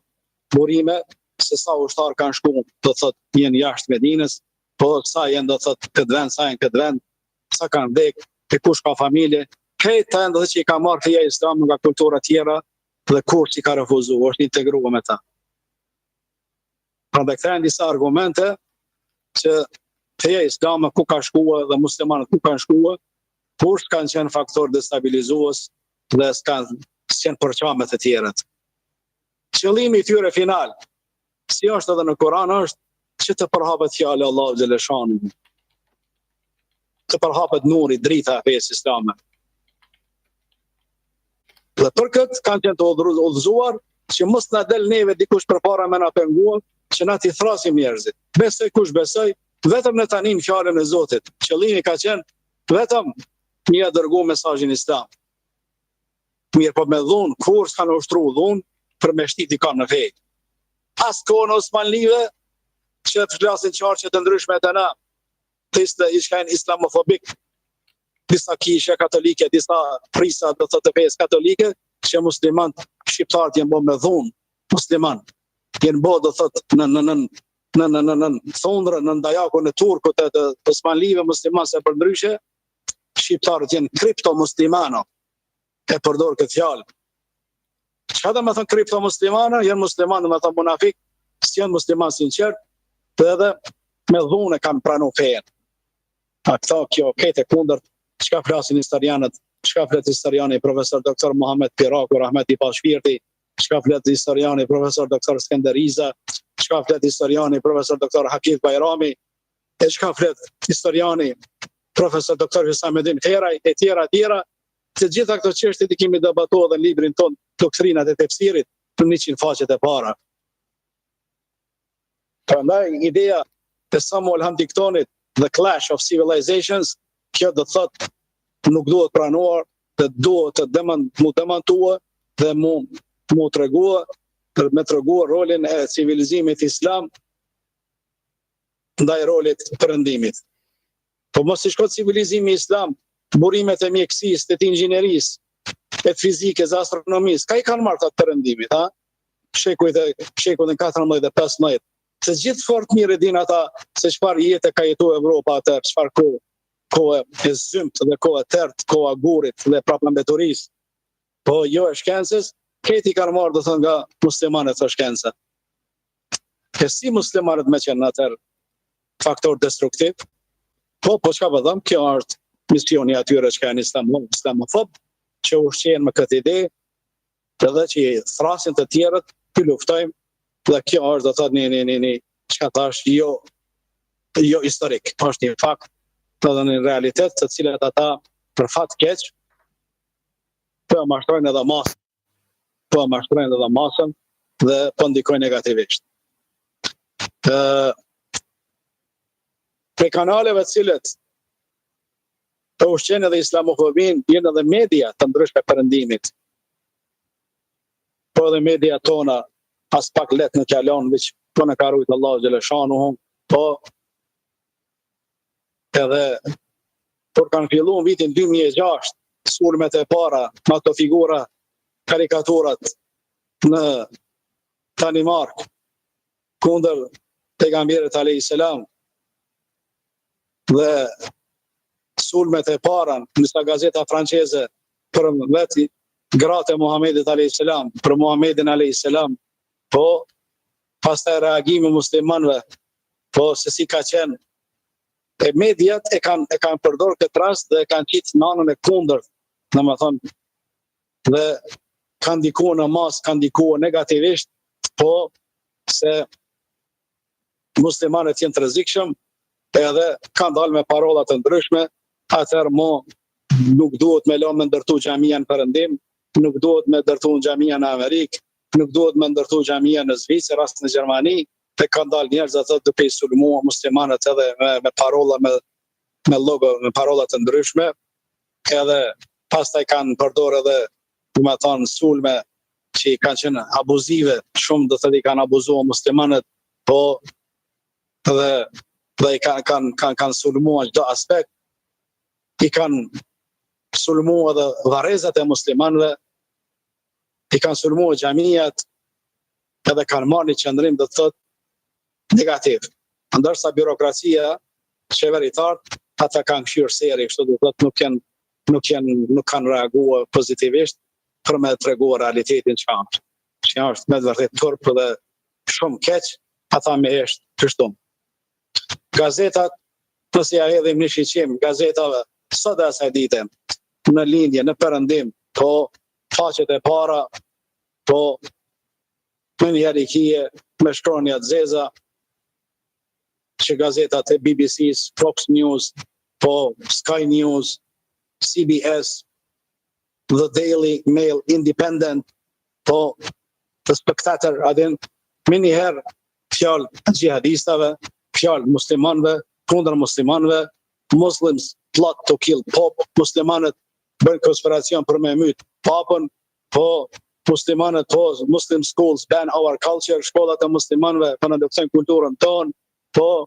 burime, se sa ushtarë kanë shku, do thot jenë jashtë Medinës, po sa jenë do thot këtë vend, sa jenë këtë vend, sa kanë vdek, e kush ka familje, këtë të endë që i ka marrë feja islam nga kultura tjera dhe kur që i ka refuzu, është integruar me ta. Prandaj kthehen disa argumente që feja islame ku ka shkuar dhe muslimanët ku kanë shkuar, kur s'kanë qenë faktor destabilizues dhe s'kanë përqame të tjerët. Qëllimi i tyre final, si është edhe në Kur'an, është që të përhapet fjala e Allahut xhaleshanu. Të përhapet nuri, drita e fesë islame. Dhe për këtë kanë qenë të udhëzuar që mos na del neve dikush përpara me na penguar, që na t'i thrasim njerëzit. Besoj kush besoj, vetëm në tanin fjalën e Zotit. Qëllimi ka qenë vetëm një dërgu mesazhin islam. Mirë po me dhunë, kur s'kanë ushtru dhunë, për me shtiti kam në fejt. Pas kohën Osmanlive, që të flasin qarqe të ndryshme të na, të ishkajnë islamofobik, disa kishe katolike, disa prisa do të fejës katolike, që muslimant shqiptarët jenë bo me dhunë, muslimant, jenë bo do thot në thundrë, në ndajakun e turkut e të Osmanlive, musliman se për ndryshe, shqiptarët jenë kripto-muslimano, e përdor këtë fjalë. Çka do të thonë kripto-muslimano? Janë muslimanë, do të thonë munafik, s'janë muslimanë sinqert, edhe me dhunë kanë pranuar fejen. A këta kjo këtë kundërt, çka flasin historianët, çka flet historiani profesor doktor Muhammed Piraku, rahmeti pa shpirti, çka flet historiani profesor doktor Skenderiza, çka flet historiani profesor doktor Hakif Bajrami, e çka flet historiani profesor doktor Husamuddin Heraj, e tjera. Të gjitha këto çështje i kemi debatuar dhe në librin ton Doktrinat e tefsirit në 100 faqet e para. Prandaj ideja e Samuel Huntingtonit, The Clash of Civilizations, kjo do të thotë nuk duhet pranuar, dhe duhet të mu demantua dhe mu tregua, me tregua rolin e civilizimit islam ndaj rolit perëndimit. Po mos i shkon civilizimi islam, burimet e mjekësisë, të inxhinierisë, e fizikës, astronomisë, ka i kanë marrë të perëndimit, ha? Shekujt e 14 dhe 15. Se gjithë fort mirë din ata se çfarë jetë ka jetuar Evropa atë, çfarë kohë e zymt dhe kohë e tërt, kohë e gurit dhe prapambeturisë. Po jo e shkencës, Këti kanë marrë do të thënë nga muslimanët të shkenca. E si muslimanët me qenë atër faktor destruktiv, po çka vëdhëm, kjo është misioni atyre që kanë islamofob, që ushqen me këtë ide, edhe që i thrasin të tjerët, të luftojmë, dhe kjo është do të thotë një çka thash, jo historik, është një fakt, edhe një realitet, të cilët ata për fat keq po mashtrojnë edhe masën, dhe po ndikojnë negativisht. Për kanaleve cilët të ushqen edhe islamofobin, jenë edhe media të ndryshme perëndimit. Po edhe media tona as pak let në kalon, veç po në ka rujtë Allahu xhaleshanuhu, po edhe por kanë filluar në vitin 2006 sulmet e para, me ato figura, karikaturat në Danimark kundër pejgamberit alayhis salam, dhe sulmet e para në gazeta franceze për vetë gratë e Muhamedit alayhis salam, për Muhamedin alayhis salam, po pastaj reagimi muslimanëve, po se si ka qenë. E mediat e kanë përdorur këtë rast dhe kanë qitë në anën e kundërt, domethënë, dhe kanë ndikuar në mas, kanë ndikuar negativisht, po se muslimanët janë të rrezikshëm, edhe kanë dalë me parolla të ndryshme, atëherë nuk duhet me lëmë ndërtu xhamia në Perëndim, nuk duhet me ndërtu xhamia në Amerikë, nuk duhet me ndërtu xhamia në Zvicër, as në Gjermani, dhe kanë dalë njerëz ato duke i sulmuar muslimanët edhe me parolla me logo, me parolla të ndryshme, edhe pastaj kanë përdorur edhe, domethënë, sulme që kanë qenë abuzive, shumë do të thotë i kanë abuzuar muslimanët, po dhe i kanë sulmuar çdo aspekt, i kanë sulmuar edhe varrezat e muslimanëve, i kanë sulmuar xhamiat, edhe kanë marrë një qëndrim do të thotë negativ. Ndërsa birokracia qeveritar ata kanë kthyer seri, kështu do të thotë nuk kanë reaguar pozitivisht për me treguar realitetin që është me vërtet turp dhe shumë keq, ata me hesht kështu. Gazetat, nëse ja hedhim një shiqim gazetave sot e asaj dite, në lindje, në Perëndim, po faqet e para, po me një herikije, me shkronja të zeza, që gazetat e BBC-s, Fox News, po Sky News, CBS, The Daily Mail, Independent, po The Spectator, adin, me njëherë fjalë gjihadistave, fjalë muslimanëve, kundër muslimanëve, Muslims plot to kill Pope, muslimanët bën konspiracion për me myt papën, po muslimanët, po Muslim schools ban our culture, shkollat e muslimanëve po na ndërtojnë kulturën tonë, po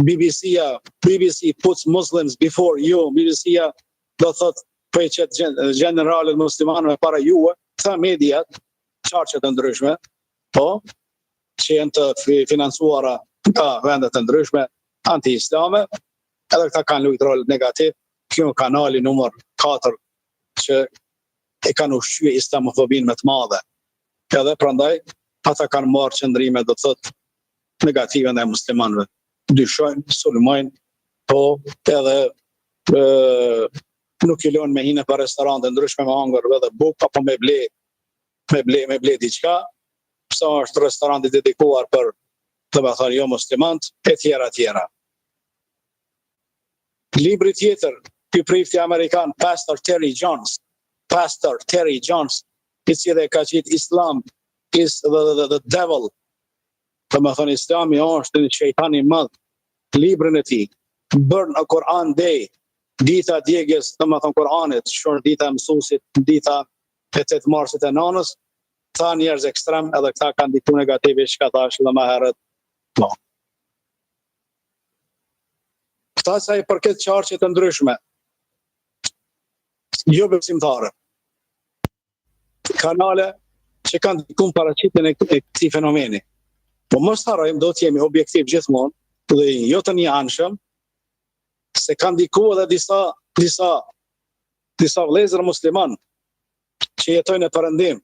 BBC puts Muslims before you, BBC-ja do thotë po e qet generalët muslimanëve para juve, këta mediat, qarqet e ndryshme, po që janë të financuara nga vendet e ndryshme anti-islame, edhe këta kanë luajtur rol negativ. Kjo kanali numër 4 që e kanë ushqyer islamofobin me të madhe. Edhe prandaj ata kanë marrë qëndrime do të thotë negative ndaj muslimanëve. Dyshojnë, sulmojnë, po edhe nuk i lënë me hinë për restorante ndryshme me hangër edhe bukë, apo me ble diçka, sa është restoranti dedikuar për domethënë jo muslimanët, e tjera. Libri tjetër, ky prifti amerikan, Pastor Terry Jones, i cili ka thënë Islam is the devil. Domethënë Islami është një shejtan i madh. Librin e tij, Burn a Quran Day, dita djegjes, domethënë Kuranit, shkon dita e mësuesit, dita e 8 marsit e nanës, ta njerëz ekstrem, edhe këta kanë ndikuar negativisht, ka thash edhe më herët. Po. Këta sa i përket qarqe të ndryshme, jo besimtare, kanale që kanë ndikuar paraqitjen e këtij fenomeni. Po mos harrojmë, do të jemi objektiv gjithmonë dhe jo të njëanshëm, se kanë ndikuar edhe disa vëllezër musliman që jetojnë në Perëndim,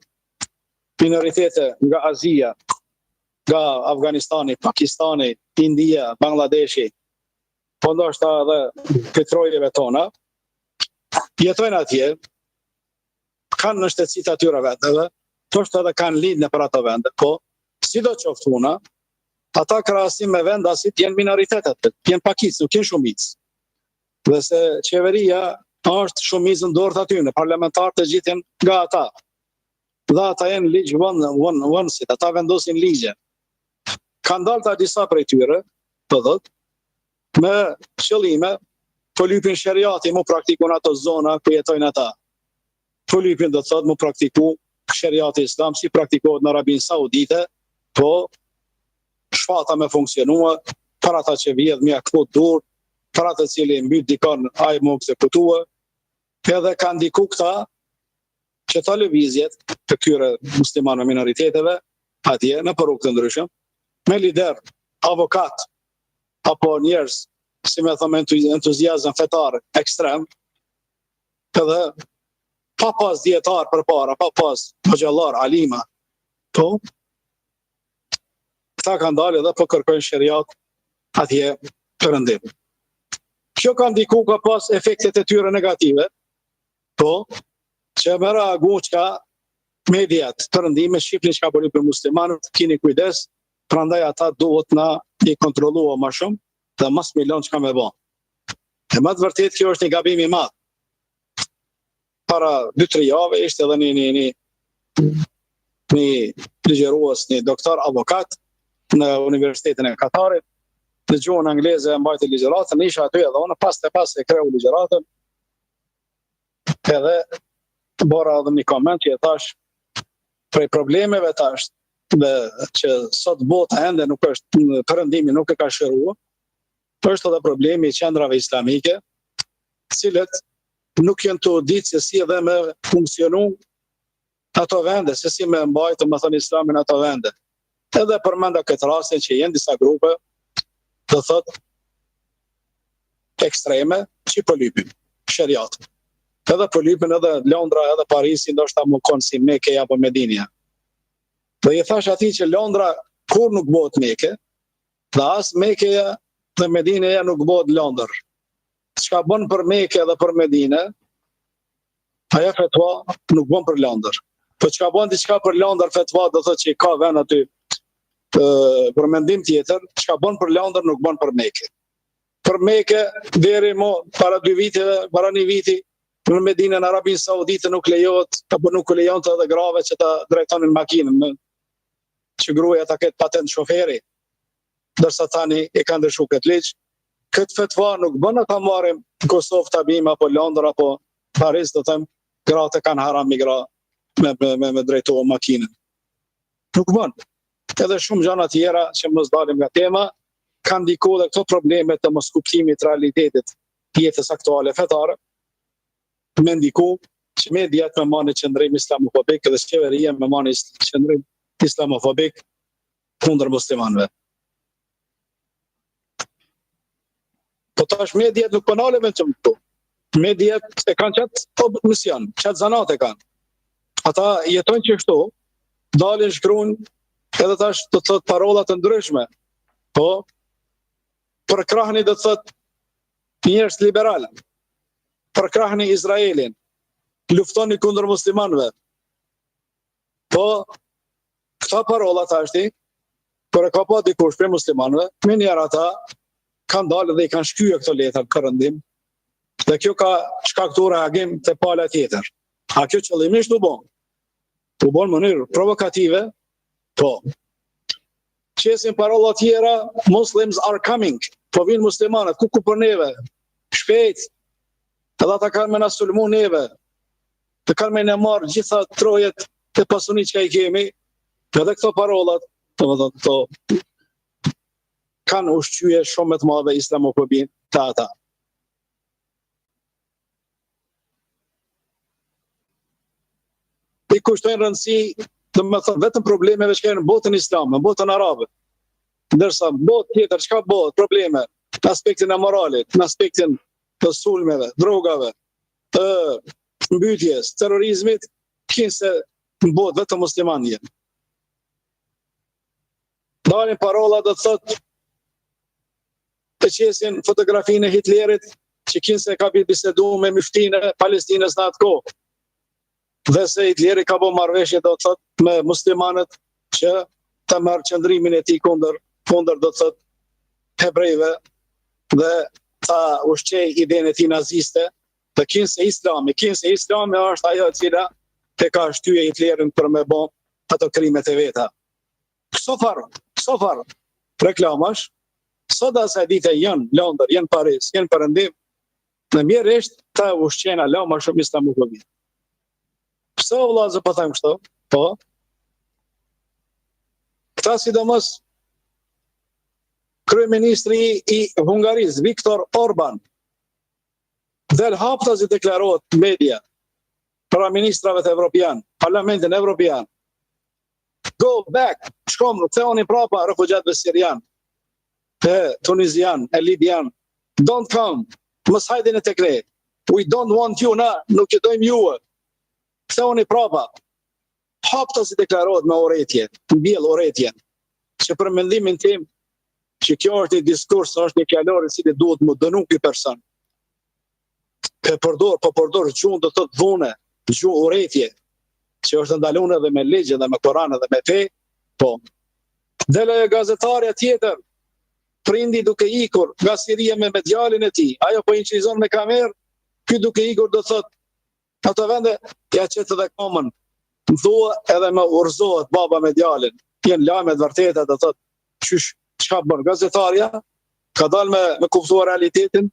minoritete nga Azia, nga Afganistani, Pakistani, India, Bangladeshi, po ndoshta edhe petroleve tona, jetojnë atje, kanë në shtetësitë atyre vendeve, thoshtë edhe kanë lidhje për ato vende, po sidoqoftë puna, ata krahasim me vendasit janë minoritetet, janë pakicë, nuk janë shumicë. Dhe se qeveria është shumicë në dorë aty, në parlamentarë të gjithë janë nga ata. Dhe ata janë ligjvënësit, ata vendosin ligje. Kanë dalë ta disa prej tyre, të dhëtë, me qëllime, po lypin sheriati mu praktikun ato zona ku jetojnë ata. Po lypin do të thotë mu praktiku sheriati islam si praktikohet në Arabinë Saudite, po shfata me funksionua, për ata që vjedh mja këtu dur, për ata cili mbyt dikon ajë mu ekzekutua, edhe kanë diku këta që ta lëvizjet të këtyre muslimanë minoriteteve, atje në rrugë të ndryshëm, me lider, avokat, apo njerëz, si me thëmë entuziazëm fetar ekstrem, edhe pa pas dietar përpara, pa pas hoxhallar, alima, po, këta kanë dalë edhe po kërkojnë sheriat atje Perëndim. Kjo ka ndiku ka pas efektet e tyre negative, po, që më reagu që ka mediat Perëndime shqipni që ka bëri për muslimanët, kini kujdes, prandaj ata duhet na i kontrollua më shumë dhe mas milion që ka me bo. E më të vërtet, kjo është një gabim i madh. Para 2-3 jave ishte edhe një ligjerues, një doktor avokat në Universitetin e Katarit, në gjuhën angleze e mbajti ligjeratën, isha aty edhe unë pas e kreu ligjeratën, edhe bora edhe një koment që e thash prej problemeve tash dhe që sot bota ende nuk është, Perëndimi nuk e ka shëruar, është edhe problemi i qendrave islamike, cilët nuk janë të ditë se si edhe me funksionu ato vende, se si me mbajtë më thënë islamin ato vende. Edhe përmenda këtë rastin që jenë disa grupe, të thot ekstreme, që po lypin sheriat. Edhe po lypin edhe Londra, edhe Parisi, ndoshta më konë si Mekë apo Medinia. Dhe i thash ati që Londra kur nuk bëhet Mekë, dhe as Mekëja dhe Medineja nuk bëhet Londër. Çka bën për Mekë dhe për Medinë, ajo fetva nuk bën për Londër. Po çka bën diçka për Londër fetva do thotë që ka vend aty për mendim tjetër, çka bën për Londër nuk bën për Mekë. Për Mekë deri para 2 viteve, para 1 viti, në Medinë në Arabinë Saudite nuk lejohet, apo nuk lejon të edhe grave që ta drejtonin makinën, që gruaja ta ketë patent shoferi, ndërsa tani e kanë ndryshu këtë ligj. Këtë fetva nuk bën ata marrim Kosovë, Tabim apo Londër apo Paris, do them, gratë kanë haram migra me drejtohu makinën. Nuk bën. Edhe shumë gjëra tjera që mos dalim nga tema, kanë ndikuar dhe këto probleme të mos kuptimit të realitetit jetës aktuale fetare, me ndiku që mediat me marrë qëndrim islamofobik dhe qeveria me marrë qëndrim islamofobik kundër muslimanëve. Po tash mediat nuk pënale me qëmë këtu. Mediat e kanë qatë mision, qatë zanat e kanë. Ata jetojnë që kështu, dalin shkruan edhe tash të thot parolat të ndryshme. Po, përkrahni do të thot njerëz liberal, përkrahni Izraelin, luftoni kundër muslimanëve. Po, këta parola tashti, për e ka pa dikush për muslimanëve, me njerë ata kanë dalë dhe i kanë shkyje këto letra Perëndim, dhe kjo ka shkaktuar reagim të pala tjetër. A kjo qëllimisht u bon? U bon në mënyrë provokative, po. Qesin parola tjera, Muslims are coming, po vinë muslimanët, ku për neve, shpejt, edhe ata kanë me na sulmu neve, të kanë me në marë gjitha trojet të pasunit që ka i kemi, edhe këto parolat, të kanë ushqyje shumë të madhe islamofobin të ata. I kushtojnë rëndësi, dhe me thënë, vetëm problemeve që në botën islam, në botën arabe. Ndërsa, botë tjetër, që ka botë, probleme, në aspektin e moralit, në aspektin të sulmeve, drogave, të mbytjes, terrorizmit, kinë se në botë vetëm musliman jenë. Dalin parola do të thotë të qesin fotografinë e Hitlerit që kinë se ka bisedu me myftinë e Palestinës në atë kohë. Dhe se Hitleri ka bo marrëveshje do të thotë me muslimanët që të marrë qëndrimin e tij kundër do të thotë hebrejve dhe ta ushqej idenë e tij naziste, të kinë se Islami është ajo e cila te ka shtyje Hitlerin për me bo ato krimet e veta. Sofar reklamash, sot asaj dite janë Londër, janë Paris, janë Perëndim, në mjerisht ta ushqena lama shumë islamofobi. Pse o vëllazë po them kështu? Po. Këta sidomos kryeministri i Hungarisë, Viktor Orban, del haptas i deklarohet në media para ministrave të evropian, parlamentin evropian. Go back, shkom, ktheoni prapa refugjatëve sirian, e tunizian, e libian. Don't come, mos hajdeni tek ne. We don't want you, na nuk e dojmë juve. Ktheoni prapa. Haptas i deklarohet me urrëtie, mbjell urrëtien, që për mendimin tim që kjo është një diskurs, është një fjalor i cili duhet më dënu ky person. Përdor gjuhën do të thotë dhune, gjuhë urrëtie, që është ndaluar edhe me ligj dhe me Koran edhe me fe, po. Dele gazetarja tjetër, prindi duke ikur nga Siria me djalin e tij, ajo po inqizon me kamerë, ky duke ikur do thotë, ato vende ja qetë edhe komën, më thua edhe me urzohet baba me djalin, janë lajme të vërteta do thotë, çka bën gazetarja, ka dalë me kuptuar realitetin,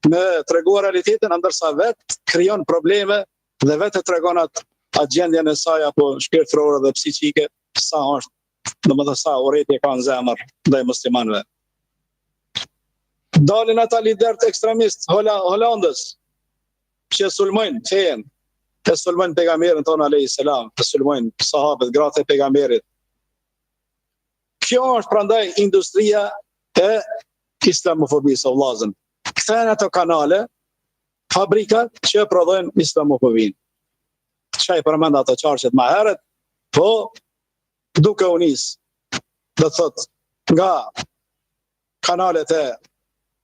me treguar realitetin, ndërsa vetë krijon probleme dhe vetë tregon atë gjendjen e saj apo shpirtërore dhe psiqike, sa është, domethënë sa urrëtie ka në zemër ndaj muslimanëve. Dalin ata liderët ekstremistë Holandës, që sulmojnë fejen, e sulmojnë pejgamberin tonë alayhis salam, e sulmojnë sahabët, gratë e pejgamberit. Kjo është prandaj industria e islamofobisë, o vllazën. Kthehen ato kanale, fabrikat që prodhojnë islamofobinë. Çaj përmend ato çarqet më herët, po duke u nis, do thotë, nga kanalet e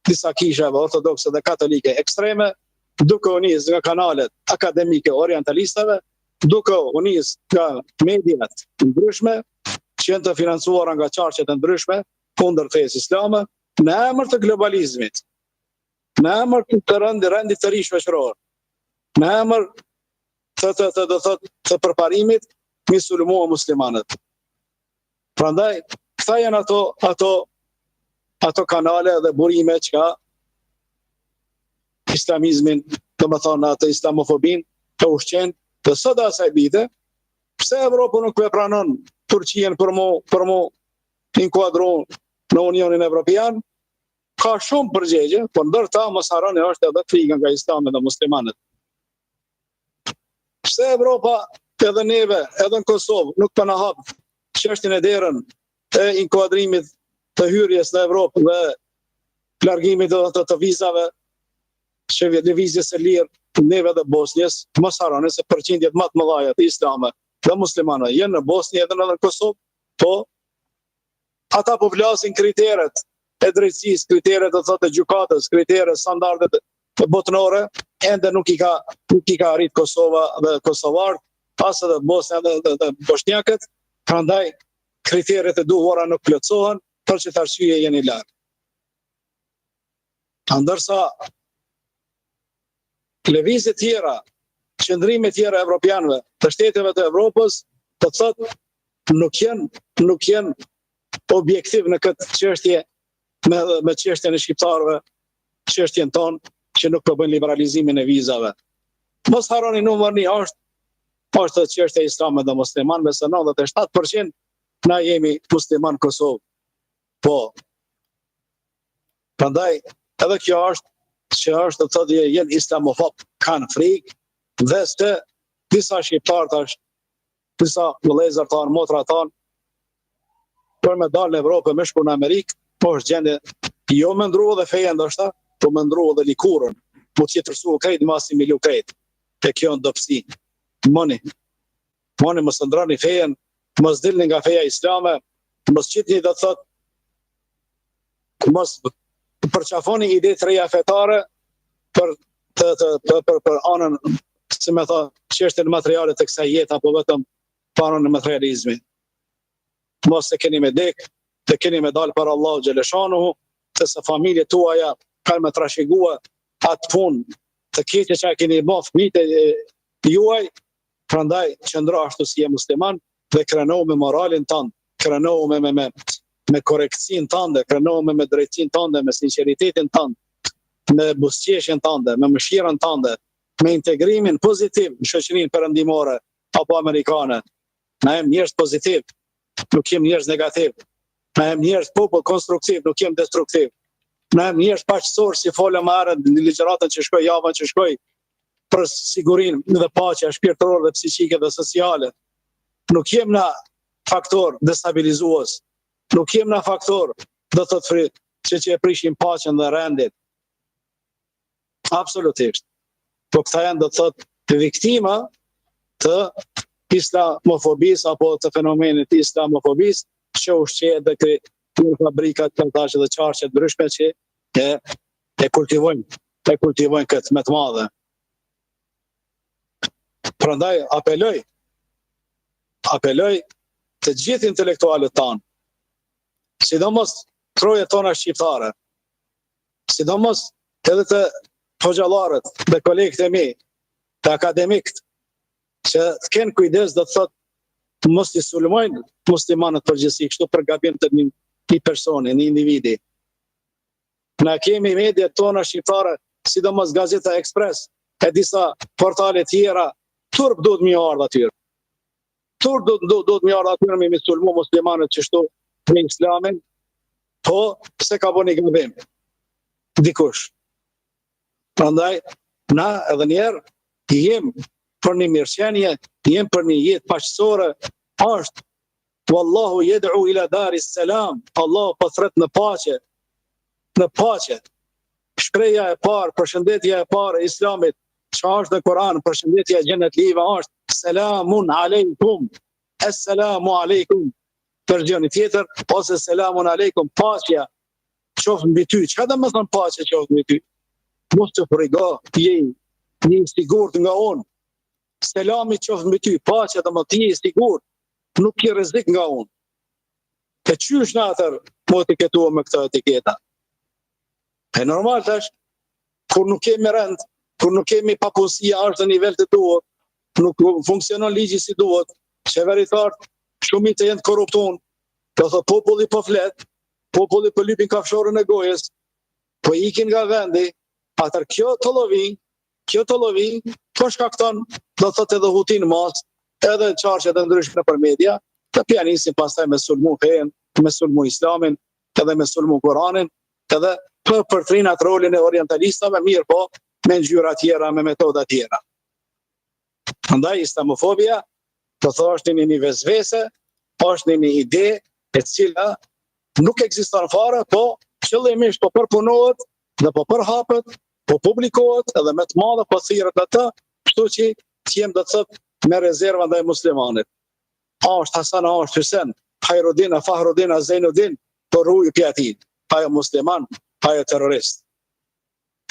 disa kishave ortodokse dhe katolike ekstreme, duke u nis nga kanalet akademike orientalistave, duke u nis nga mediat ndryshme, që janë të financuara nga çarqet e ndryshme kundër fesë islame, në emër të globalizmit, në emër të rendit të ri shoqëror, në emër të përparimit mi sulmua muslimanët. Prandaj, këta janë ato kanale dhe burime që ka islamizmin, të më thonë atë islamofobin, të ushqen, të sot asaj dite, pse Evropa nuk pranon Turqien për mu inkuadru në Unionin Evropian, ka shumë përgjegje, por ndërta mos harroni është edhe frika nga Islami dhe muslimanët. Pse Evropa edhe neve, edhe në Kosovë, nuk për në hapë çështjen e derën e inkuadrimit të hyrjes në Evropë dhe largimit të vizave, që lëvizjes e lirë neve dhe Bosnjës, mos harroni se përqindjet më të mëdha të Islame dhe muslimanëve janë në Bosnjë edhe në Kosovë, po ata po vlasin kriteret e drejtësisë, kriteret të thotë gjykatës, kriteret standardet botërore, ende nuk i ka arrit Kosova dhe kosovarët, as edhe Bosnja dhe bosnjakët, prandaj kriteret e duhura nuk plotësohen, për që të arsye jeni larg. Ndërsa lëvizje tjera, qëndrime tjera evropianëve të shteteve të Evropës, të thotë nuk janë objektiv në këtë çështje me çështjen e shqiptarëve, çështjen tonë që nuk po bëjnë liberalizimin e vizave. Mos harroni numër 1 është çështja islame dhe muslimanëve, se 97% na jemi musliman Kosovë. Po. Prandaj edhe kjo është që është të thotë janë islamofob, kanë frikë, dhe se disa shqiptarë tash, disa vëllezër tanë, motra tanë, për me dalë në Evropë me shku në Amerikë, po është gjendje jo me ndrua dhe feja ndoshta, po me ndrua dhe likurën, po të jetërsu krejt, masi milu krejt, e kjo në dopsi, mëni. Moni mos ndrani fejen, mos dilni nga feja islame, mos qitni do të thotë, mos përqafoni ide të reja fetare për për anën, si me tha, çështjen materiale të kësaj jete apo vetëm parën e materializmi. Mos se keni me dek, të keni me dalë për Allahu xhaleshanuhu, se familje tuaja kanë me trashëgua atë punë të keqe që keni bërë fëmijët juaj, prandaj qëndro ashtu si je musliman dhe krenohu me moralin tënd, krenohu me korektësinë tënde, krenohu me drejtësinë tënde, me sinqeritetin tënd, me buzëqeshjen tënde, me mëshirën tënde, me integrimin pozitiv në shoqërinë perëndimore apo amerikane. Na jem njerëz pozitiv, nuk jem njerëz negativ. Na jem njerëz popull konstruktiv, nuk jem destruktiv. Na jem njerëz paqësor si folëm marrë në ligjëratën që shkoi javën që shkoi për sigurinë dhe paqja shpirtërore dhe psiqike dhe sociale. Nuk jem na faktor destabilizues. Nuk jem na faktor do të thotë që e prishim paqen dhe rendit. Absolutisht. Po këta janë do të thotë viktima të islamofobisë apo të fenomenit islamofobisë që ushqehet dhe këto fabrikat këtash dhe qarqe të ndryshme që e kultivojnë këtë më të madhe. Prandaj apeloj të gjithë intelektualët tanë, sidomos trojet tona shqiptare, sidomos edhe të hoxhallarët dhe kolegët e mi, të akademikët, që të kenë kujdes dhe të thotë mos i sulmojnë muslimanët përgjithësi kështu për gabim të një personi, një individi. Na kemi mediat tona shqiptare, sidomos Gazeta Ekspres, e disa portale tjera, turp duhet mi ardhë atyre. Turp duhet mi ardhë atyre me sulmu muslimanët qështu në islamin, po se ka bo një gabim. Dikush. Prandaj, na edhe njerë, jem për një mirëqenie, jem për një jetë paqësore, është wallahu yad'u ila daris salam, Allah po thret në paqe. Në paqe. Shpreha e parë, përshëndetja e parë e Islamit, që është në Kur'an, përshëndetja e xhenet liva është selamun aleikum. Assalamu aleikum. Për gjë tjetër, ose selamun aleikum, paqja qoftë mbi ty. Çka do të thonë paqja qoftë mbi ty? Mos të frigo, je një sigurt nga unë. Selami qoftë mbi ty, paqja do të je sigurt, nuk ke rrezik nga unë. E qysh në atër po etiketua me këto etiketa? E normal tash, kur nuk kemi rend, kur nuk kemi papunësia është në nivel të duhet, nuk funksionon ligji si duhet, qeveritarët shumit e jenë korruptuar, do thotë populli po flet, populli po lypin kafshorën e gojës, po ikin nga vendi, atër kjo të lovi, po shkakton, do thotë edhe hutin mas, edhe qarqet e ndryshme për media, të pianisin pastaj me sulmu fejen, me sulmu islamin, edhe me sulmu Koranin, edhe për trinat rolin e orientalistave, mirë po, me ngjyra tjera, me metoda tjera. Andaj islamofobia, të thotë është një vezvese, është një ide e cila nuk ekziston fare, po qëllimisht po përpunohet dhe po përhapet, po publikohet edhe me të madhe po thirret atë, kështu që jem do të thotë me rezerva ndaj muslimanit. Është Hasan, është Hysen, Hajrudin, Fahrudin, Zejnudin, po rruj pjatin, ajo musliman, ajo terrorist.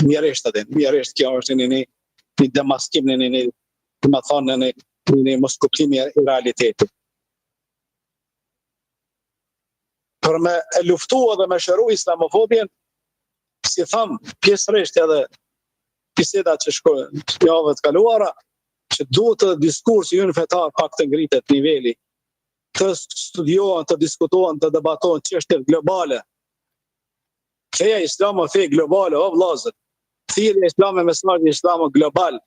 Mjeresht kjo është një demaskim, një mos kuptimi i realitetit. Për me e luftua dhe me shëru islamofobien, si tham, pjesërisht edhe bisedat që shkojnë javët kaluara, që duhet të diskursi ynë fetar pak të ngritet niveli, të studiohen, të diskutohen, të debatohen çështje globale. Feja islame fe globale, o vllazër. Thirrja islame mesazhi islame global,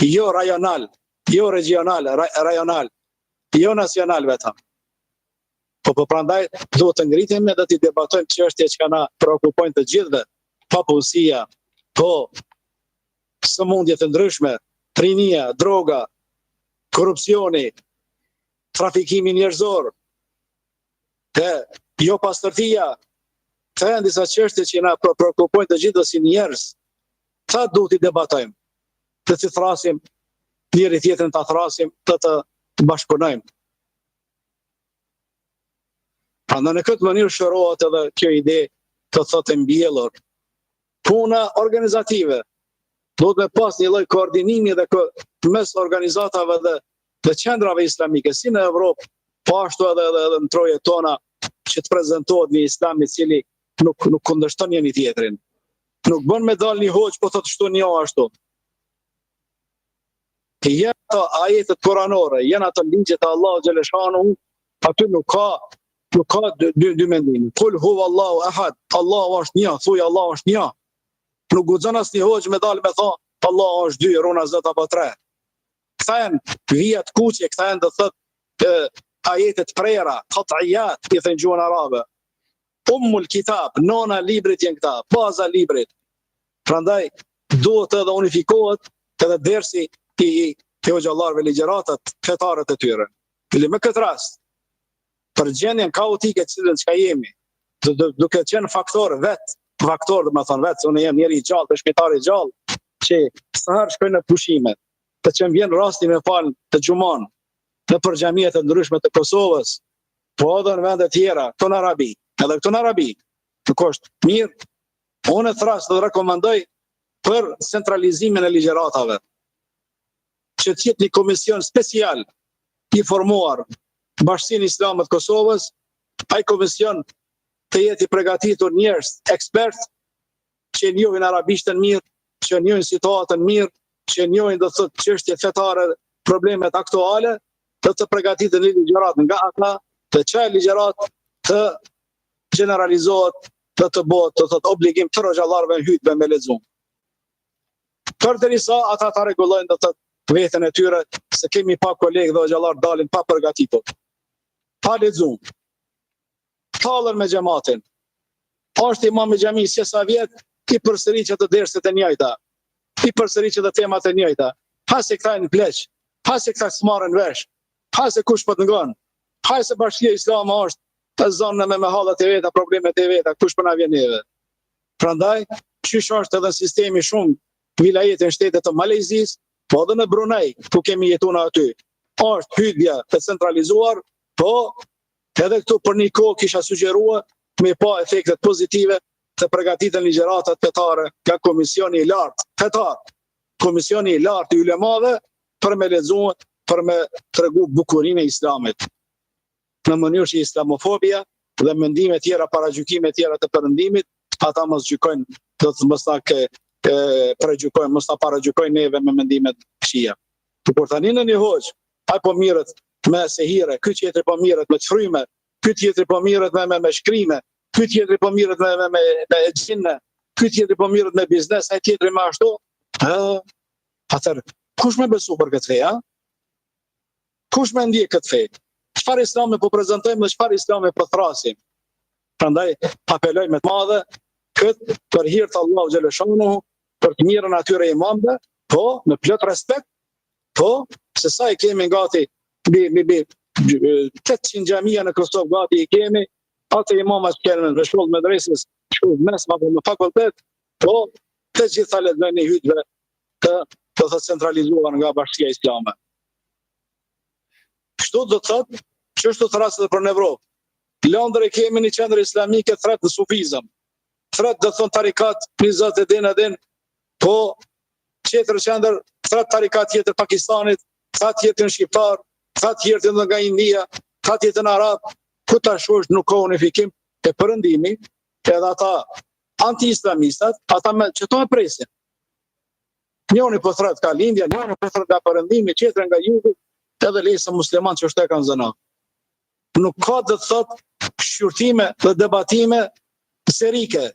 jo rajonal, jo regional, rajonal, jo nacional vetëm. Po prandaj duhet të ngritemi dhe të debatojmë çështje që na preokupojnë të gjithëve, papunësia, po sëmundje të ndryshme, rinia, droga, korrupsioni, trafikimi njerëzor, jo pastërtia, të janë disa çështje që na preokupojnë të gjithë si njerëz. Ta duhet të debatojmë, të thrasim njëri tjetrin, ta thrasim, të të bashkëpunojmë. Prandaj në këtë mënyrë shërohet edhe kjo ide të thotë mbjellur. Puna organizative duhet me pas një lloj koordinimi dhe mes organizatave dhe qendrave islamike, si në Evropë, po ashtu edhe në trojet tona, që të prezantohet një islam i cili nuk kundërshton njëri tjetrin. Nuk bën me dal një hoxh, po thotë shtu një ashtu. Janë ato ajetet koranore, janë ato ligjet e Allahu xhaleshanu, aty nuk ka dy mendime. Kul huwallahu ahad, Allahu është një, thuaj Allahu është një. Nuk guxon asnjë hoxh me dal me thonë Allahu është dy, runa zot apo tre. Kthehen vijat kuqe, kthehen do thotë ajetet prera, qat'iyat, i thënë gjuhën arabe. Ummul kitab, nona librit janë këta, baza librit. Prandaj duhet edhe unifikohet edhe dersi i hoxhallarëve ligjëratat fetarët e tyre. Me këtë rast, për gjendjen kaotike cilën çka jemi, duke qenë faktor do të thonë vetë, unë jam njeri i gjallë, dëshmitar i gjallë, që sa herë shkoj në pushime, të që më vjen rasti me fal të xhuman në përgjamiet e ndryshme të Kosovës, po edhe në vende tjera, këto në Arabi, edhe këto në Arabi, nuk është mirë, unë e thras dhe rekomandoj për centralizimin e ligjëratave, që të jetë një komision special i formuar Bashkinë Islame të Kosovës, ai komision të jetë i përgatitur njerëz ekspert që njohin arabishtën mirë, që njohin situatën mirë, që njohin do të thotë çështje fetare, problemet aktuale, të përgatitur një ligjërat nga ata, të çaj ligjërat të generalizohet, të bëhet të thotë obligim të hoxhallarëve hyjtve me lexim. Përderisa ata ta rregullojnë do të thotë veten e tyre, se kemi pa kolegë dhe hoxhallar dalin pa përgatitur, pa lexuar, tallën me xhamatin. Është imam i xhamisë që sa vjet i përsëritet të derset e njëjta, i përsëritet të temat e njëjta, pasi këta në pleq, pasi këta s'marrën vesh, pasi kush po të ngon, pasi Bashkia Islame është të zonë me hallat e veta, problemet e veta, kush po na vjen neve. Prandaj, qysh është edhe sistemi shumë vilajetin shtetet të Malezis, po edhe në Brunei, ku kemi jetuar aty, është hyrja e centralizuar, po edhe këtu për një kohë kisha sugjeruar me pa efektet pozitive të përgatiten ligjëratat fetare nga komisioni i lartë fetar, komisioni i lartë i ulemave për me lexuar, për me tregu bukurinë e islamit. Në mënyrë që islamofobia dhe mendime tjera, paragjykime tjera të perëndimit, ata mos gjykojnë, do të mos ta pregjykojnë, mos ta paragjykojnë neve me mendimet këqija. Por tani në një hoxh, ai po mirret me sehire, ky tjetri po mirret me fryme, ky tjetri po mirret me shkrime, ky tjetri po mirret me xhinë, ky tjetri po mirret me biznes, ai tjetri me ashtu. Atëherë, kush më besu për këtë fe, a? Kush më ndjek këtë fe? Çfarë islami po prezantojmë dhe çfarë islami po thrasim? Prandaj apeloj me të madhe këtë për hir të Allahu xhaleshanu, për të mirën atyre imamëve, po me plot respekt, po se sa i kemi gati 800 xhamia në Kosovë gati i kemi, atë imamat që kanë në shkollë medreses, shkollë mesme apo në fakultet, po të gjitha lexojnë në hyjtve të centralizuar nga Bashkia Islame. Kështu do të thotë, çështja thraset për në Evropë. Londër e kemi një qendër islamike thret në sufizëm. Thret do thon tarikat, 20 din, po tjetër qendër thret tarikat tjetër Pakistanit, thret tjetër shqiptar, thret tjetër nga India, thret tjetër arab, ku tash nuk ka unifikim e perëndimi, edhe ata anti-islamistat, ata që to e presin. Njëri po thret ka lindja, njëri po thret nga perëndimi, tjetër nga jugu, edhe lejse musliman që është e kanë zëna. Nuk ka dhe të thot shqyrtime dhe debatime serike.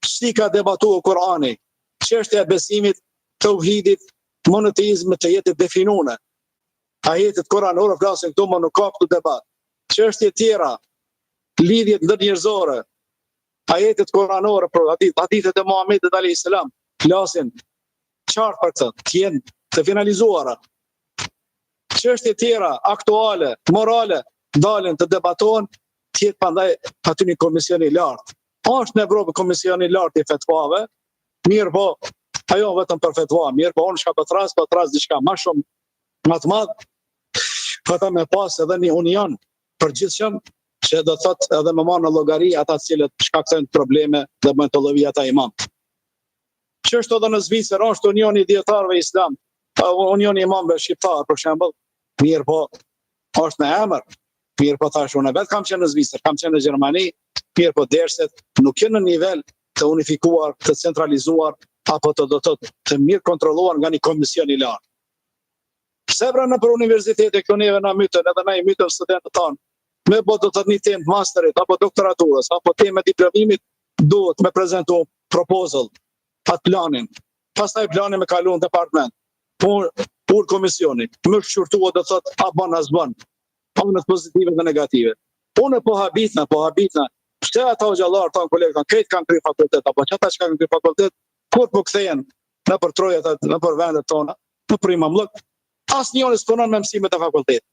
Si ka debatu o Kurani, çështja e besimit, tauhidit, monoteizmit të jetë definune. Ajetet koranore flasin këtu, më nuk ka këtu debat. Çështje tjera, lidhjet ndërnjerëzore, ajetet koranore, hadithet e Muhamedit alayhis salam, flasin qartë për këtë, të jenë të finalizuara. Çështje tjera, aktuale, morale, dalin të debatohen, tjetë pandaj aty një komision i lartë. Është në Evropë komisioni i lartë i fetvave, mirë po, ajo vetëm për fetva, mirë po, unë shka për tras diçka ma shumë, ma të madhë, ata me pas edhe një union përgjithshëm që do thotë edhe me marrë në llogari ata të cilët shkaktojnë probleme dhe bëjnë të llovi ata imam. Që është edhe në Zvicër, është unioni i dietarëve islam, unioni i imamëve shqiptar për shembull, mirë po është në emër, mirë po thash unë vetë kam qenë në Zvicër, kam qenë në Gjermani, mirë po derset nuk janë në nivel të unifikuar, të centralizuar apo të mirë kontrolluar nga një komision i lartë. Pse pra në për universitete këto neve na mytën, edhe na i mytën studentët tanë, me bo do të një temë masterit, apo doktoraturës, apo temë diplomimit, duhet me prezentu proposal, atë planin, pastaj planin me kalu në departament, pur komisioni, më shqyrtua do të thot, a ban as ban, punët pozitive dhe negative. Unë po habitna, pse ata o gjallarë, ta në kolegë, këtë kanë kry fakultet, apo që ata që kanë kry fakultet, kur po kthejen në për trojat, në për vendet tona, në për imamllëk, as njoni s'punon me mësimet e fakultetit.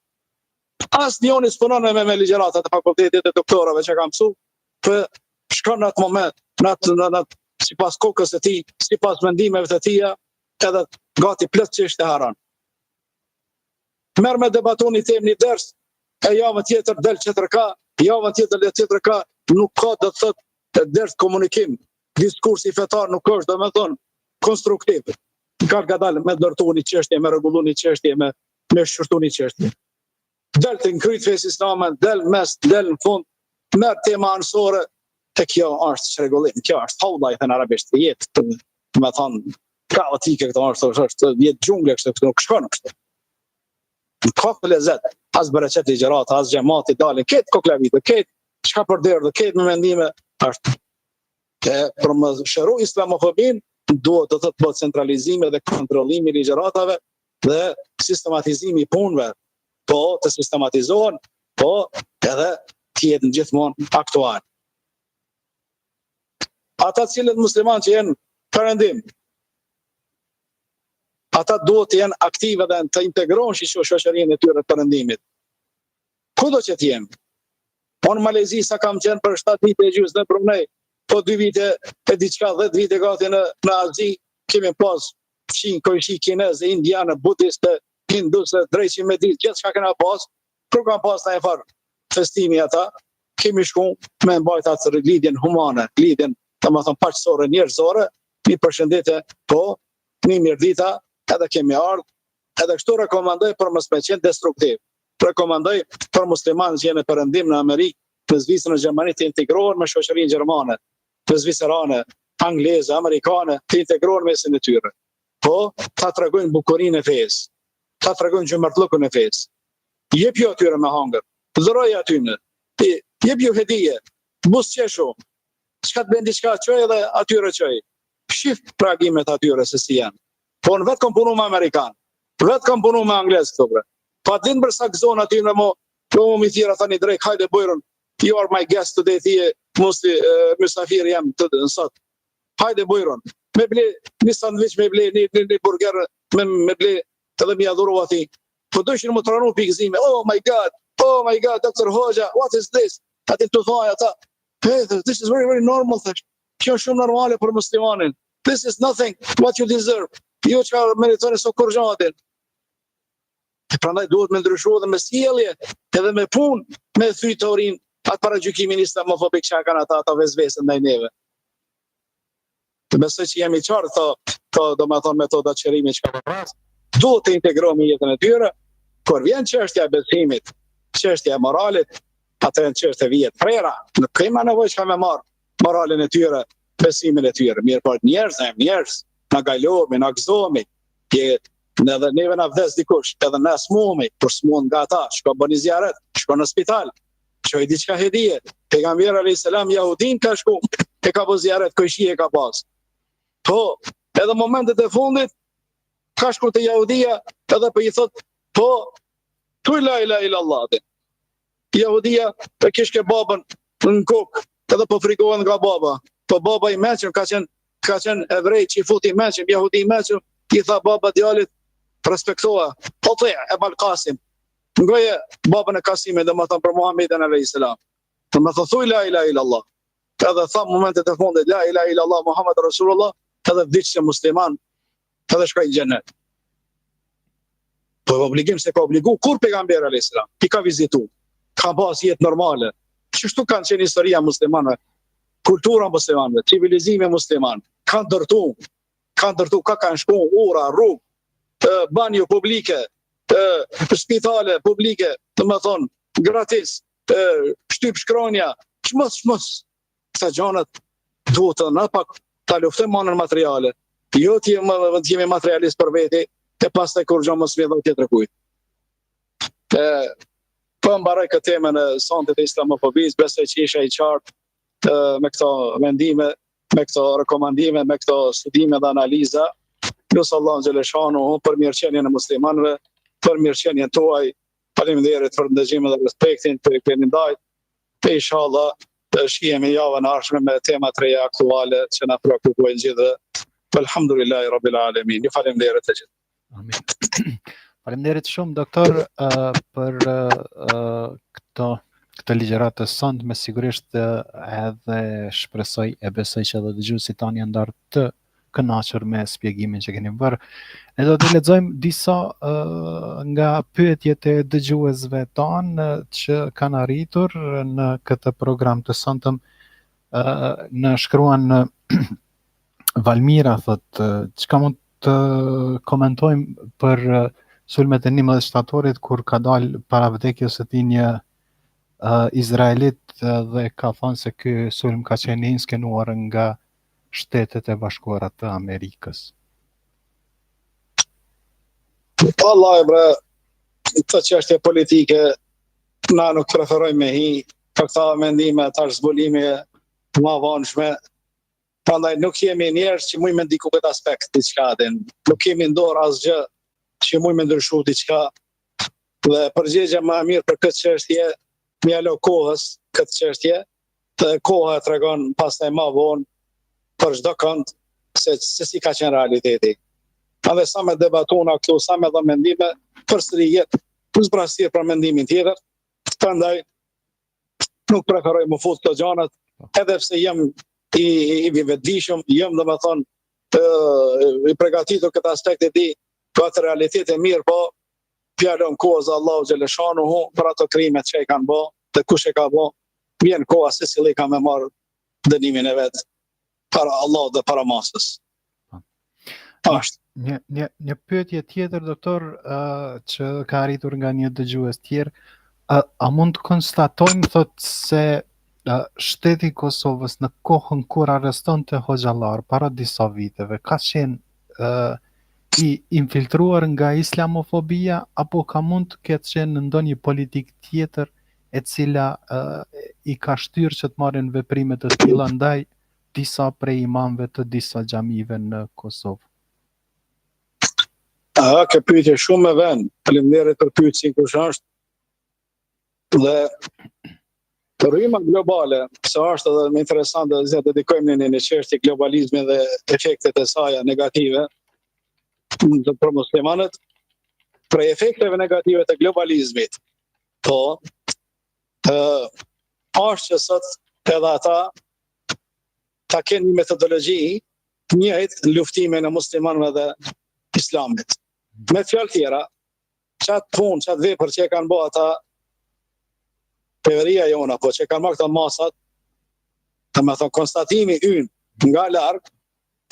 As njoni s'punon me ligjeratat e fakultetit e doktorave që kam mësu, për shkon në atë moment, si pas kokës e ti, si pas vendimeve të tia, edhe gati plët që ishte haran. Merë me debatu një temë një ders, e javën tjetër del qëtër ka, javën tjetër dhe tjetër ka, nuk ka dhe të thët ders komunikim, diskursi fetar nuk është, dhe me thonë, konstruktiv. Ka dalë me dërtu një qështje, me regullu një qështje, me shqyrtu një qështje. Del të nkryt fesë islamen, del mes, del në fund, merë tema ansore, e kjo është çrregullim, kjo është haulla i thënë arabisht, jetë të me thonë kaotike këto është jetë xhungle kështu, nuk shkon kështu. Nuk ka të lezet, as bereqet ligjërat, as xhamati dalin, ketë koklavite, ketë çka për derë, ketë me mendime, është. Për më shëru islamofobin, duhet të thotë po centralizimi dhe kontrollimi i ligjëratave dhe sistematizimi i punëve, po të sistematizohen, po edhe të jetë gjithmonë aktual. Ata cilët musliman që jenë perëndim, ata duhet të jenë aktive dhe të integrohen shoqërinë e tyre të perëndimit. Kudo që të jenë. Unë në Malezi sa kam qenë për 7 vite e gjysmë në Brunei, po 2 vite e diçka 10 vite gati në Azi, kemi pas fshin, koishi kineze, indianë, budiste, hinduse, drejqi me ditë, gjithë çka kena pas, kur kam pas në e farë festimi ata, kemi shku me mbajt atë lidhjen humane, lidhjen të më thonë paqësore, njerëzore, një përshëndetje, po, një mirëdita, edhe kemi ardhë, edhe kështu rekomandoj për mos me qenë destruktiv. Rekomandoj për muslimanë që jenë perëndim në Amerikë, në Zvicër, në Gjermani të integrohen me shoqërinë gjermane, në zvicerane, angleze, amerikane, të integrohen me mesin e tyre. Po, ta tregojnë bukurinë e fesë, ta tregojnë gjymërtllëkun e fesë. Jep jo atyre me hangër, dhuroj atyne, jep jo hedije, bus qeshu, çka të bën diçka çoj edhe atyre çoj. Shif reagimet atyre se si janë. Po në vetë kam punu me Amerikanë, vetë kam punu me Anglezë këto bre. Pa din për sa gëzon aty në mo, po mi thira thani drejt, hajde bojrën, you are my guest today, thije, mysafir jam të nësat. Hajde bojrën, me ble një sandwich, me ble një burger, me ble edhe mi adhuru ati. Po dojshin më të ranu pikëzime, oh my God, Dr. Hoxha, what is this? Ati të thaj ata, hey, this is very, very normal, thash. Kjo është shumë normale për muslimanin. This is nothing what you deserve. Jo që meritoni so kur gjatin. Prandaj duhet me ndryshu edhe me sjellje, edhe me punë, me thyt teorinë atë para gjykimin islamofobik që kanë ata vezvesën ndaj neve. Të besoj që jemi qartë, do me thonë metoda qërimi që ka rast, duhet të integrohemi jetën e tyre, kur vjen çështja e besimit, çështja e moralit, atë janë çështje vijet prera, nuk kemi nevojë që me marr moralin e tyre, besimin e tyre. Mirë po njerëz, na gajlohemi, na gëzohemi, edhe neve na vdes dikush, edhe na smuhemi, por smuhen nga ata, shko bëni zjarret, shko në spital, çoj diçka hedije. Pejgamberi alayhis salam jahudin ka shku, e ka bë zjarret, koishi e ka pas. Po, edhe momentet e fundit ka shku te jahudia, edhe po I thot, po, thuj la ilaha illallah. Jahudia e kishte babën në kokë, edhe po frikohen nga baba. Po baba I mençur ka qenë evrej që I futi mençur, jahudi I mençur, I tha baba djalit, respektoa, Ati Ebal Qasim. Ngoje babën e Kasimit, dhe më thënë për Muhammedin alayhis salam. Dhe më thënë thuj la ilaha illallah. Edhe tha momentet e fundit la ilaha illallah Muhammed Rasulullah, edhe vdiq që musliman, edhe shkoj në xhenet. Po obligim se ka obligu, kur pejgamberi alayhis salam i ka vizitu, ka pas jetë normale. Çështu kanë qenë historia muslimanëve, kultura muslimanëve, civilizimi musliman, kanë ndërtu, ka kanë shku ura, rrugë, banjo publike, spitale publike, domethënë gratis, shtyp shkronja, çmos. Këta gjanat duhet të na pak ta luftojmë anën materiale. Jo të jemi materialist për veti, e pastaj kur gjë mos vjen tjetër kujt. Po mbaroj këtë temën e sontit e islamofobisë, besoj që isha i qartë me këto mendime, me këto rekomandime, me këto studime dhe analiza. Plus Allahu xhaleshanu për mirëqenien e muslimanëve, për mirëqenien tuaj. Faleminderit për ndëgjimin dhe respektin që i keni ndajt. Inshallah shihemi javën e ardhshme me tema të reja aktuale që na preokupojnë gjithë. Alhamdulillahi rabbil alamin. Ju faleminderit të gjithë. Amin. Faleminderit shumë doktor për këtë ligjëratë të sonte, me sigurisht edhe shpresoj e besoj që edhe dëgjuesit tanë janë ndarë të kënaqur me shpjegimin që keni bërë. Ne do të lexojmë disa nga pyetjet e dëgjuesve tanë që kanë arritur në këtë program të sontëm. Në shkruan Valmira thotë, çka mund të komentojmë për sulmet e 11 shtatorit kur ka dalë para vdekjes së tij një izraelit dhe ka thënë se ky sulm ka qenë inskenuar nga Shtetet e Bashkuara të Amerikës. Allah bre, këtë çështje politike na nuk preferojmë me hi, për këta mendime tash zbulimi të mëvonshme. Prandaj nuk jemi njerëz që mujmë ndiku këtë aspekt diçka din. Nuk kemi ndorë asgjë që mujmë ndryshu diçka. Dhe përgjigja më e mirë për këtë çështje mjalo kohës këtë çështje, të koha e tregon pastaj më vonë për çdo kënd se si ka qenë realiteti. Edhe sa me debatona këtu, sa me dhe mendime, përsëri jetë plus brastir për mendimin tjetër. Prandaj nuk preferoj më fut këto gjanat, edhe pse jam i vetëdijshëm, jam domethënë i përgatitur këtë aspekt e tij, për atë realitet e mirë, po fjalën kohës Allahu xhaleshanuhu për ato krimet që i kanë bë, dhe kush e ka bë, vjen koha se cili ka me marrë dënimin e vet para Allah dhe para masës. Ashtë. Një pyetje tjetër, doktor, që ka arritur nga një dëgjues tjerë, a mund të konstatojmë, thotë, se shteti i Kosovës në kohën kur arrestonte Hoxhallar para disa viteve ka qenë i infiltruar nga islamofobia, apo ka mund të ketë qenë në ndonjë politik tjetër e cila i ka shtyrë që të marrin veprime të tilla ndaj disa prej imamëve të disa xhamive në Kosovë? Ka pyetje shumë me vend. Faleminderit për pyetjen kush është. Dhe të rryma globale, se është edhe më interesante se dedikojmë në çështje globalizmi dhe efektet e saj negative për muslimanët, për efekteve negative të globalizmit. Po, është që sot edhe ata ta kenë një metodologji të njëjtë në luftimin e muslimanëve dhe islamit. Me fjalë tjera, qatë punë, qatë vepër që e kanë bërë ata peveria jona, po që kanë marrë këto masat, të me thonë konstatimi ynë nga larg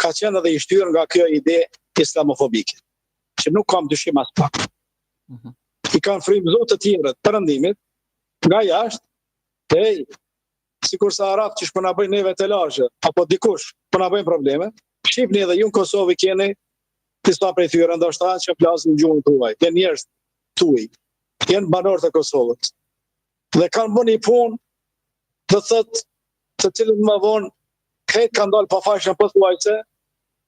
ka qenë edhe i shtyrë nga kjo ide islamofobike, që nuk kam dyshim as pak. I kanë frymëzuar të tjerët perëndimit nga jashtë, sikur sa arabët që po na bëjnë neve telazhe, apo dikush po na bëjnë probleme, shihni edhe ju në Kosovë keni disa prej tyre ndoshta që flasin gjuhën tuaj, janë njerëz tuaj, janë banorë të Kosovës. Dhe kanë bërë një punë, do thotë, të cilën më vonë këtë kanë dalë pa fashën pothuajse,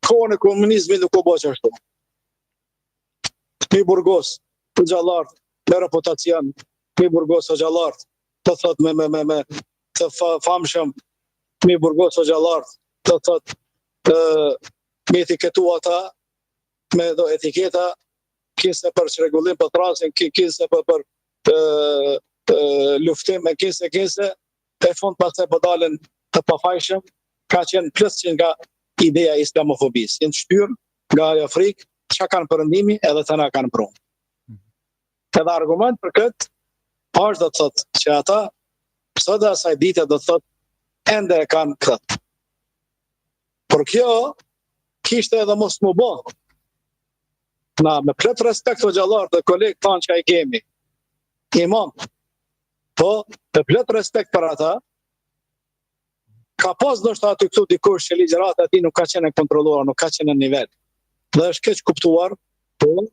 kohën e komunizmit nuk u bë ashtu. Pi Burgos, Hoxhallar, me reputacion, Pi Burgos Hoxhallar, do thotë me të famshëm, Pi Burgos Hoxhallar, do thotë me etiketu ata, me do etiketa, kise për çrregullim për trasin, kise për luftim, kise, e fund pastaj po dalën të pafajshëm, ka qenë plotësisht nga ideja e islamofobisë. Janë shtyrë nga ajo frikë, çka kanë perëndimi edhe të na kanë prunë. Edhe argument për këtë është do të thotë që ata sot dhe asaj dite do të thotë ende e kanë këtë. Por kjo kishte edhe mos më bë. Na me plot respekt o xhallar të kolegë tanë që ai kemi. Imam. Po, me plot respekt për ata, ka pas ndoshta aty këtu dikush që ligjërata e tij nuk ka qenë kontrolluar, nuk ka qenë në nivel. Dhe është keq kuptuar po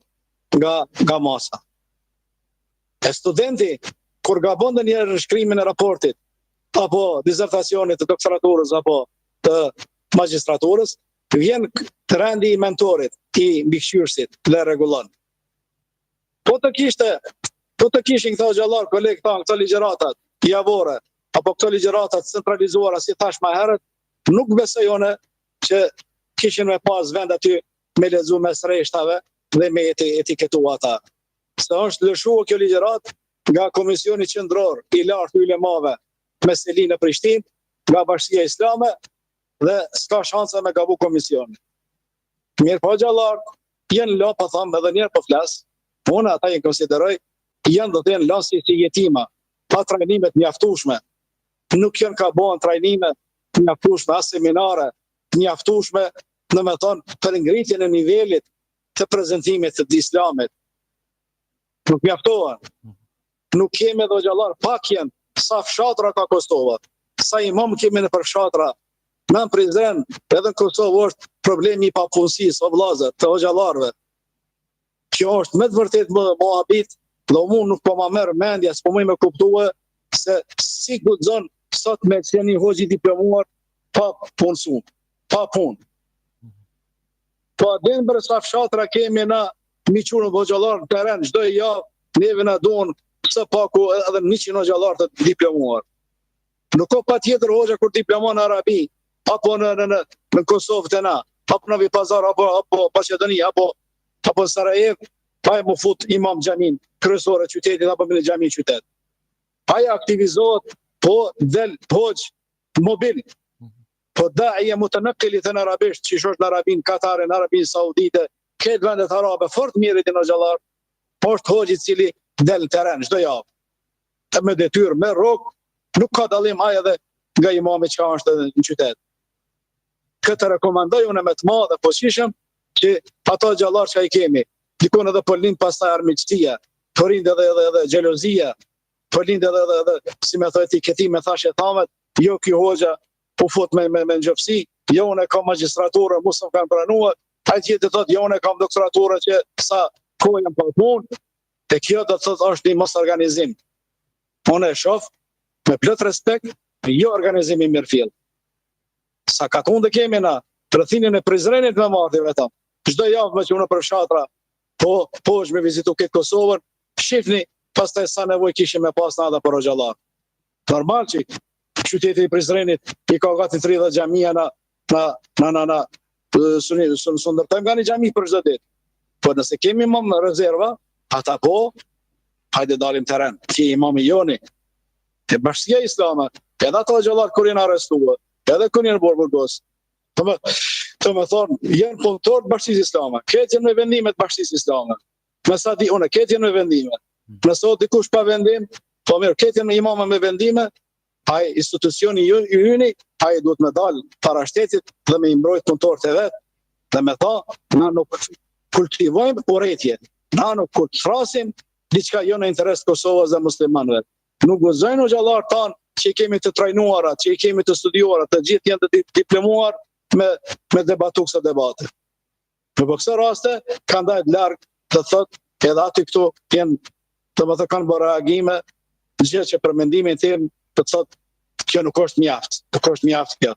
nga masa. E studenti kur gabon ndonjëherë në shkrimin e raportit apo dizertacionit të doktoraturës apo të magjistraturës, vjen rendi i mentorit, i mbikëqyrësit dhe rregullon. Po të kishin këto xhallar kolegë tanë këto ligjëratat javore apo këto ligjëratat centralizuara si thash më herët, nuk besoj unë që kishin me pas vend aty me lexu mes rreshtave dhe me etiketu ata. Se është lëshuar kjo ligjërat nga Komisioni Qendror i lartë i ulemave me Selinë në Prishtinë, nga Bashkia Islame dhe s'ka shanse me gabu komisioni. Mirë po xhallar, janë lë pa thëmë edhe njerë po flas, unë ata i konsideroj janë do të jenë lënë si jetima, pa trajnimet mjaftueshme. Nuk janë ka bëhen trajnime mjaftueshme, as seminare mjaftueshme, domethënë për ngritjen e nivelit të prezantimit të Islamit. Nuk mjaftohen. Nuk kemi edhe xhallar, pak janë, sa fshatra ka Kosova, sa imam kemi në për fshatra. Në Prizren, edhe në Kosovë është problemi i papunësisë o vëllezër të xhallarëve. Kjo është me të vërtetë më habit, dhe unë nuk po ma merr mendja, s'po më kuptue se si guxon sot me qenë hoxhi diplomuar pa punësuar, pa punë. Po adin për sa fshatra kemi na miqurën xhallar në teren çdo javë, neve na duan pse paku edhe 100 xhallar të diplomuar. Nuk ka patjetër hoxha kur diplomon në Arabi, apo në Kosovë të na, apo në Vipazar, apo Paqedoni, apo në Sarajevo, pa e më fut imam xhamin, kryesore qytetit apo në xhamin qytet. Ai aktivizohet, po del hoxh mobil. Po daia mutanaqqil në arabisht, që është në Arabin Katar, në Arabin Saudite, këtë vendet arabe fort mirë në xhallar, po është hoxh i cili del në teren çdo javë. Me detyrë, me rrok, nuk ka dallim ai edhe nga imami që është në qytet. Këtë rekomandoj unë me të madhe, po shishëm që ato xhallar që ai kemi, dikon edhe po lind pastaj armiqësia, po lind edhe xhelozia, po lind edhe si më thotë etiketim me thashë thamet, jo ky hoxha po fut me ngjofsi, jo unë kam magjistraturë, mos më kanë pranuar, ai gjithë thotë jo unë kam doktoraturë që sa kohë jam pa punë, te kjo do të thotë është një mos organizim. Unë e shoh me plot respekt, jo organizimi mirëfill. Sa katunde kemi na, tërthinin e Prizrenit me marrë vetëm. Çdo javë me që unë për fshatra, po është me vizitu këtë Kosovën, shifni pastaj sa nevojë kishim me pas nada për xhallar. Normal që qyteti i Prizrenit i ka gati 30 xhamia na ndërtojmë nga një xhami për çdo ditë. Po nëse kemi më rezerva, ata po, hajde dalim teren. Ki imami joni, te Bashkia Islame, edhe ato xhallar kur janë arrestuar, edhe kur janë bërë burgos. Të më thonë, janë punëtor të Bashkisë Islame, këtë janë me vendimet Bashkisë Islame. Nësa di unë, këtë janë me vendime. Nëse o dikush pa vendim, po mirë, këtë janë me imama me vendime, ai institucioni yni, ai duhet me dalë para shtetit dhe me imbrojt punëtorët e vetë, dhe me tha, na nuk kultivojmë urrëtie, na nuk kultrasim diçka jo në interes Kosovës dhe muslimanëve. Nuk gëzojnë o xhallar tanë që i kemi të trajnuara, që i kemi të studiuara, të gjithë janë të diplomuar me debatu kësa debate. Në kësa raste, kanë dajtë largë të thotë, edhe aty këtu janë, të më thë kanë bërë reagime, gjithë që për mendimin tim të thotë, kjo nuk është mjaftë, nuk është mjaftë kjo.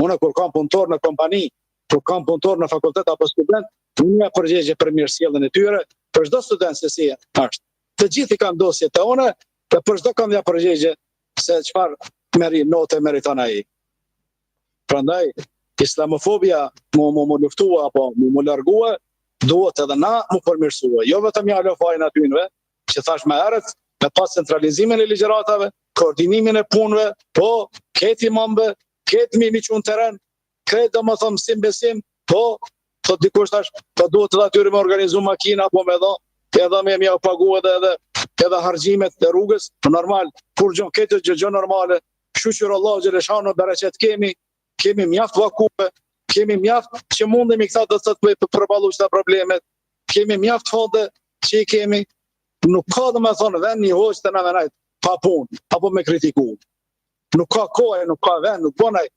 Unë kur kam punëtor në kompani, kur kam punëtor në fakultet apo student, unë ja përgjegje për mirësjelljen e tyre, për çdo student se si është. Të gjithë i kanë dosjet e une, dhe për çdo kam ja përgjegje se çfarë note meriton ai. Prandaj islamofobia mu luftua apo mu largua, duhet edhe na mu përmirësua. Jo vetëm ja lë fajin atynve, që thash më herët, me pas centralizimin e ligjëratave, koordinimin e punëve, po këtë imambe, këtë mi miqun teren, këtë do më thëmë sim besim, po thot dikush tash, po duhet edhe atyre me organizu makina, po me dha, edhe me mja pagu edhe harxhimet e rrugës, normal, kur gjën këtë gjë normale, shqyqër Allah Gjeleshano bereqet kemi mjaft vakume, kemi mjaft që mundemi këta do të përballu çdo problemet, kemi mjaft fonde që i kemi, nuk ka dhe me thonë vend një hoqë të në venajt pa punë, apo me kritiku. Nuk ka kohë, nuk ka vend, nuk bonaj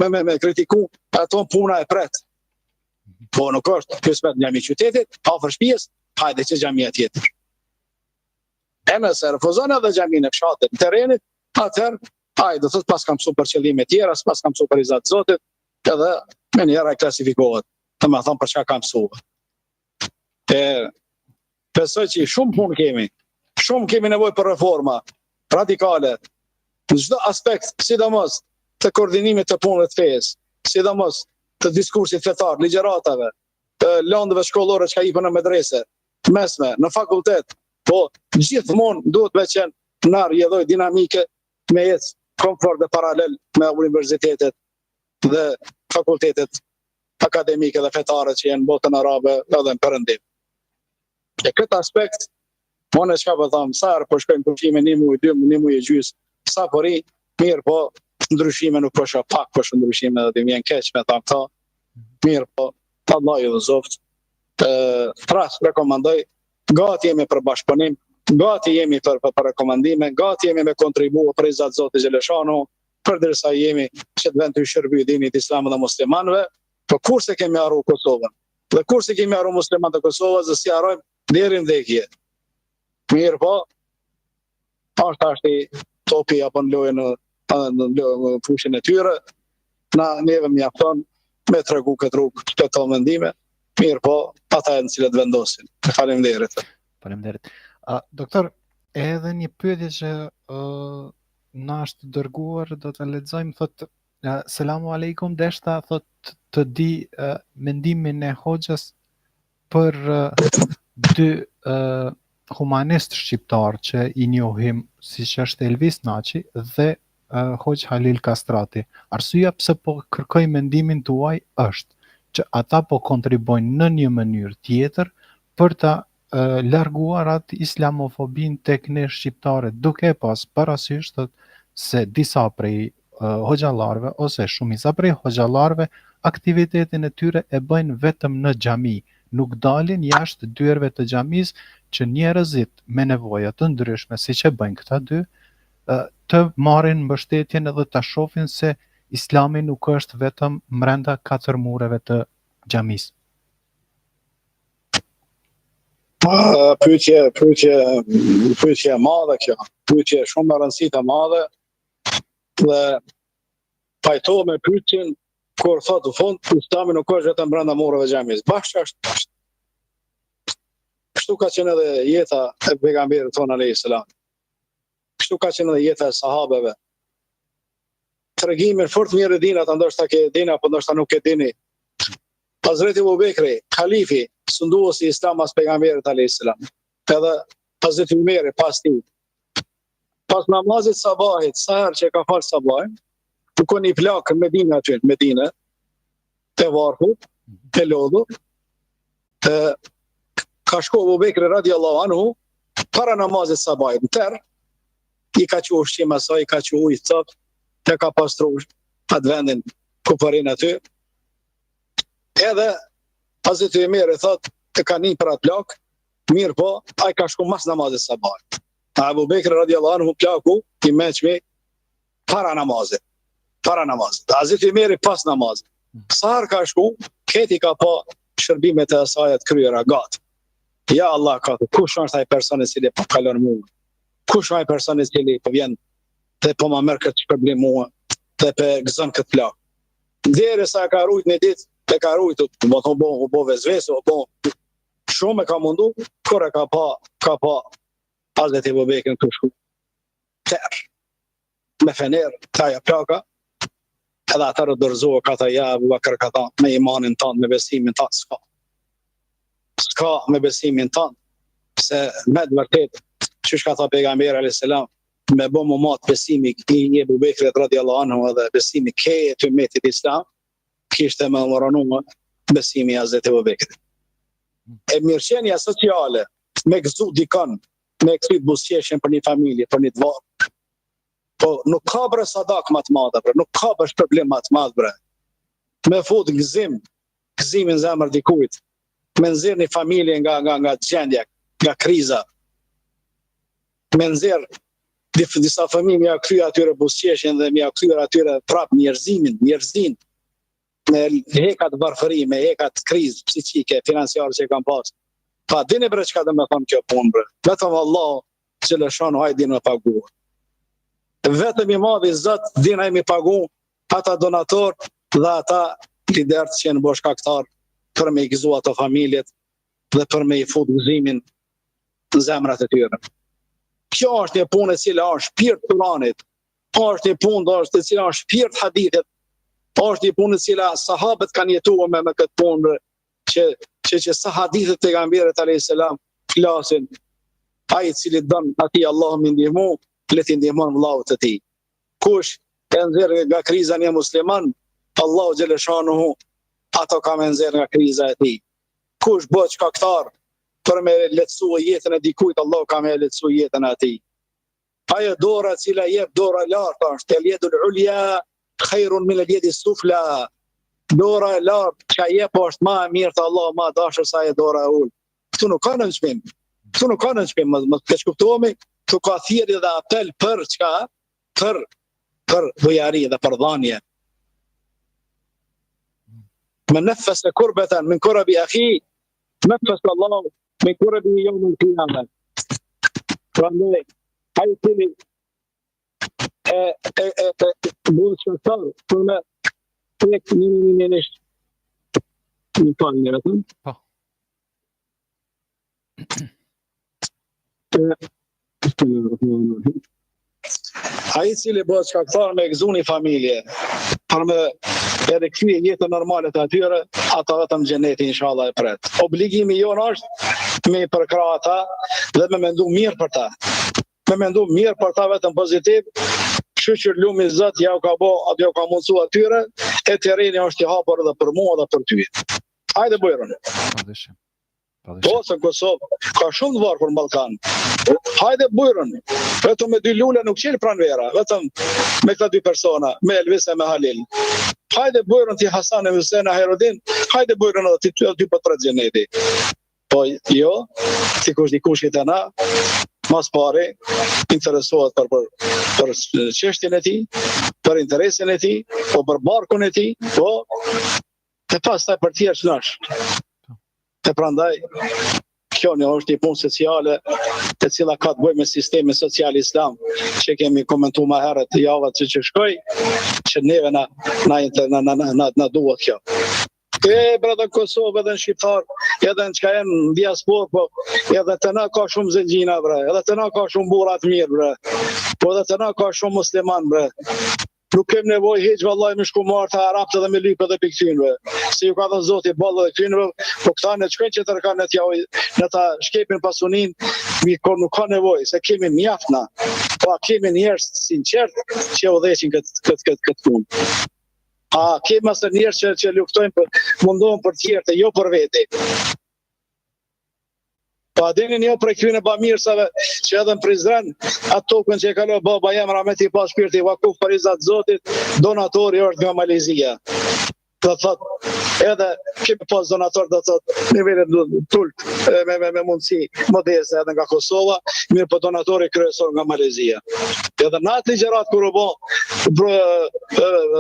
me kritiku, ato puna e pret. Po nuk është, kësmet në gjami qytetit, afër shtëpisë, hajde që gjamia tjetër. E nëse refuzon edhe gjamin e fshatit në terenit, atëherë, hajde, thot pas kam mësu për qëllime tjera, pas kam mësu për izat zotit, edhe me njëra e klasifikohet, të me thonë për çka kam mësu. Besoj që shumë kemi nevojë për reforma radikale, në çdo aspekt, sidomos të koordinimit të punëve të fesë, sidomos të diskursit fetar, ligjëratave, të landëve shkollore që ka hipën në medrese, të mesme, në fakultet, po gjithmonë duhet me qenë në rrjedhoj dinamike me jetë komfort dhe paralel me universitetet dhe fakultetet akademike dhe fetare që jenë botën arabe edhe në perëndim. E këtë aspekt, unë e çka po tham, sa herë po shkojmë përfime 1 muaj, 2 muaj, 1 muaj e gjys, sa po ri, mirë po, ndryshime nuk po shoh, pak po shoh ndryshime dhe vjen keq me ta këta. Mirë po, Allah ju dhe zoft. Tras rekomandoj, gati jemi për bashkëpunim, gati jemi për rekomandime, gati jemi me kontribu për izat Zotit Gjeleshanu, përderisa jemi që të vend të shërby dinit islam dhe muslimanëve, po kurse kemi arru Kosovën. Dhe kurse kemi arru musliman të Kosovës, dhe si arrojmë deri në vdekje. Mirë po, ashtë i topi apo në lojën në fushin e tyre, na neve mjafton me tregu këtë rrugë të të mendime, mirë po, ata e në cilët vendosin. Faleminderit. Faleminderit. Doktor, edhe një pyetje që na është dërguar, do të lexojmë, thotë Selamu alaikum, deshta thot të di mendimin e hoxhës për dy humanist shqiptar që i njohim siç është Elvis Naçi dhe Hoxh Halil Kastrati. Arsyeja pse po kërkoj mendimin tuaj është që ata po kontribojnë në një mënyrë tjetër për ta larguar atë islamofobin tek ne shqiptarët, duke pas parasysh se disa prej hoxhallarëve ose shumica prej hoxhallarëve aktivitetin e tyre e bëjnë vetëm në xhami, nuk dalin jashtë dyerve të xhamisë që njerëzit me nevoja të ndryshme, siç e bëjnë këta dy, të marrin mbështetjen edhe ta shohin se Islami nuk është vetëm brenda 4 mureve të xhamisë. Pyetje e madhe kjo, pyetje shumë e rëndësishme e madhe, dhe pajto me pyetjen kur thotë në fund Islami nuk është vetëm brenda mureve të xhamisë. Bashkë është. Kështu ka qenë edhe jeta e pejgamberit tonë alayhis salam. Kështu ka qenë edhe jeta e sahabeve. Tregimin fort mirë dini, ata ndoshta ke dini apo ndoshta nuk e dini. Hazreti Abu Bekri, kalifi, sunduesi i Islam as pejgamberit alayhis salam. Edhe Hazreti Umeri pas tij. Pas namazit sabahit, sa herë që ka fal sabahin, ku një plakë në Medinë aty, në Medinë, të varfut, të lodhur, ka shku Abu Bekri radiallahu anhu, para namazit sabahit në tërë, i ka që ushqim asaj, i ka që ujë cëp, të ka pastru atë vendin ku përin aty. Edhe, Hazreti Umeri thot, të ka një për atë plakë, mirë po, a i ka shku mas namazit sabahit. Abu Bekri radiallahu anhu plaku, i meqmi, para namazit. Hazreti Umeri pas namazit. Sa herë ka shku, këti ka pa shërbimet e asaj të kryera gatë. Ja Allah ka thë, kush është ai personi i cili po kalon mua? Kush është ai personi i cili po vjen dhe po ma merr këtë shpërblim mua dhe po gëzon këtë plak? Derisa ka rujt një ditë, e ka rujtur, u bo vezvese, u bo shumë e ka mundu, kur e ka pa Hazreti Abu Bekrin të shku. Terë, me fener, taja plaka, edhe ata rëdërzohë, ka ta ja, Abu Bakr ka ta, me imanin tanë, me besimin tanë, s'ka me besimin tanë, se me të vërtet, që shka ta pejgamberi alayhis salam, me bo mu matë besimi i Abu Bekrit radiallahu anhu edhe besimi ke të umetit islam, kishte me mëranuar besimi i Hazreti Abu Bekrit. E mirëqenia sociale me gëzu dikon, me kthyer buzëqeshjen për një familje, për një të varur. Po nuk ka bre sadak më të madhe, bre, nuk ka bash problem më të madh, bre. Me fut gëzimin në zemër dikujt, me nxjerr një familje nga gjendja, nga kriza, me nxjerr disa fëmijë me kthyer atyre buzëqeshjen dhe me kthyer atyre prap njerëzin, me hekat varfëri, me hekat krizë psiqike, financiare që kanë pas. Pa dini bre çka do të thonë kjo punë, bre. Vetëm Allah që lëshon haj din me pagu. Vetëm i madhi Zot din ai me pagu ata donator dhe ata liderët që janë bashkaktar për me i gëzu ato familjet dhe për me i fut gëzimin në zemrat e tyre. Kjo është një punë e cila është shpirt Kuranit, është një punë e cila është shpirt hadithit, është një punë e cila sahabët kanë jetuar me këtë punë që sa hadithet e pejgamberit alayhis salam flasin, ai i cili don atij Allahu më ndihmu, le t'i ndihmon vllaut të tij. Kush e nxjerr nga kriza një musliman, Allahu xhaleshanuhu ato ka më nxjerr nga kriza e tij. Kush bëhet shkaktar për me lehtësua jetën e dikujt, Allahu ka më lehtësua jetën e atij. Ajo dora e cila jep dora lart është el-yadul ulya khairun min al-yadi sufla. Dora e lartë që jep është më e mirë te Allahu, më dashur se ajo dora e ul. Ktu nuk ka nënçmim. Ktu nuk ka nënçmim, më të kuptohemi, ktu ka thirrje dhe apel për çka? Për vujari dhe për dhanje. Men nafasa kurbatan min kurabi akhi, nafasa Allah min kurabi yawm al-qiyamah. Prandaj ai tini mund të thonë për me tek një falë vetëm. Po. Ai cili bëhet shkaktar me gëzu një familje, për me edhe kthye jetën normale të atyre, ata vetëm xheneti inshallah e pret. Obligimi jonë është me përkra ata dhe me mendu mirë për ta. Me mendu mirë për ta vetëm pozitiv. Kështu që lumi Zot ja u ka bë, atë ja u ka mundsu atyre, e terreni është i hapur edhe për mua edhe për ty. Hajde bujrën. Po, se Kosovë ka shumë të varfër në Ballkan. Hajde bujrën. Vetëm me 2 lule nuk qel pranvera, vetëm me këta 2 persona, me Elvis e me Halil. Hajde bujrën ti Hasan e Hussein e Herodin, hajde bujrën edhe ti 2 për 3 xheneti. Po jo, sikur dikush që na mas pare interesohet për çështjen e tij, për interesin e tij, po për barkun e tij, po e pastaj për tjerë ç'nash. E prandaj kjo është një punë sociale e cila ka të bëjë me sistemin social islam që kemi komentuar më herët javët që shkoi, që neve na duhet kjo. Brada Kosovë edhe në Shqiptar, edhe në qka jenë në diaspor, po edhe të na ka shumë zëngjina, bre, edhe të na ka shumë burat mirë, bre, po edhe të na ka shumë musliman, bre. Nuk kem nevojë hiç vallaj me shku marta arabët dhe me lypë dhe pikëtynëve. Se ju ka dhënë Zoti ballë dhe kynëve, po këta në çkën që tërkan në ta shkepin pasunin, nuk ka nevojë, se kemi mjaft na. Po kemi njerëz sinqert që udhëheqin këtë punë. A kemi asë njerëz që luftojnë mundohen për tjerë, jo për vete. Pa dinin jo për këtyre bamirësave që edhe në Prizren, atë tokën që e kaloi baba jam rahmeti pas shpirti vakuf për izat Zotit, donatori është nga Malezia. Do thot, edhe kemi pas donator, do thot, nivellet tult me mundësi modeste edhe nga Kosova, mirë po donatori kryesor nga Malezia. Edhe në atë ligjërat kur u bë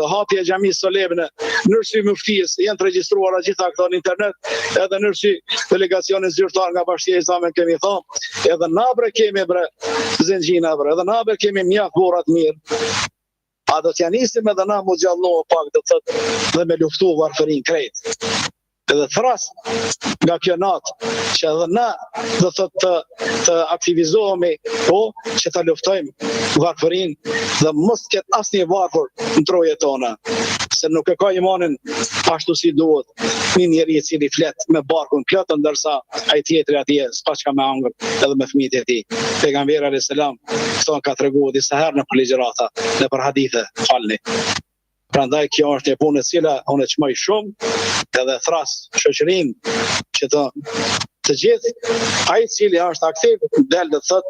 hapja e xhamisë së Lebne, nërsi muftijës janë të regjistruara gjitha këto në internet, edhe nërsi delegacionin zyrtar nga Bashkia Islame kemi thonë, edhe na bre kemi bre zëngjina bre, edhe na bre kemi mjaft burrat mirë. A do t'ja nisim edhe na mu gjallohu pak dhe me luftu varfërin krejt. Edhe thras nga kjo natë që edhe na do të aktivizohemi, po që të luftojmë varfërin dhe mos ketë asnjë varfër në troje tona. Se nuk e ka imanin ashtu si duhet një njeri i cili flet me barkun plot, ndërsa ai tjetri atje s'ka çka me hangër edhe me fëmijët e tij. Pejgamberi alayhis salam këto ka treguar disa herë në ligjërata, në për hadithe, falni. Prandaj kjo është një punë e cila unë e çmoj shumë edhe thras shoqërinë që të të gjithë, ai i cili është aktiv, del dhe thot,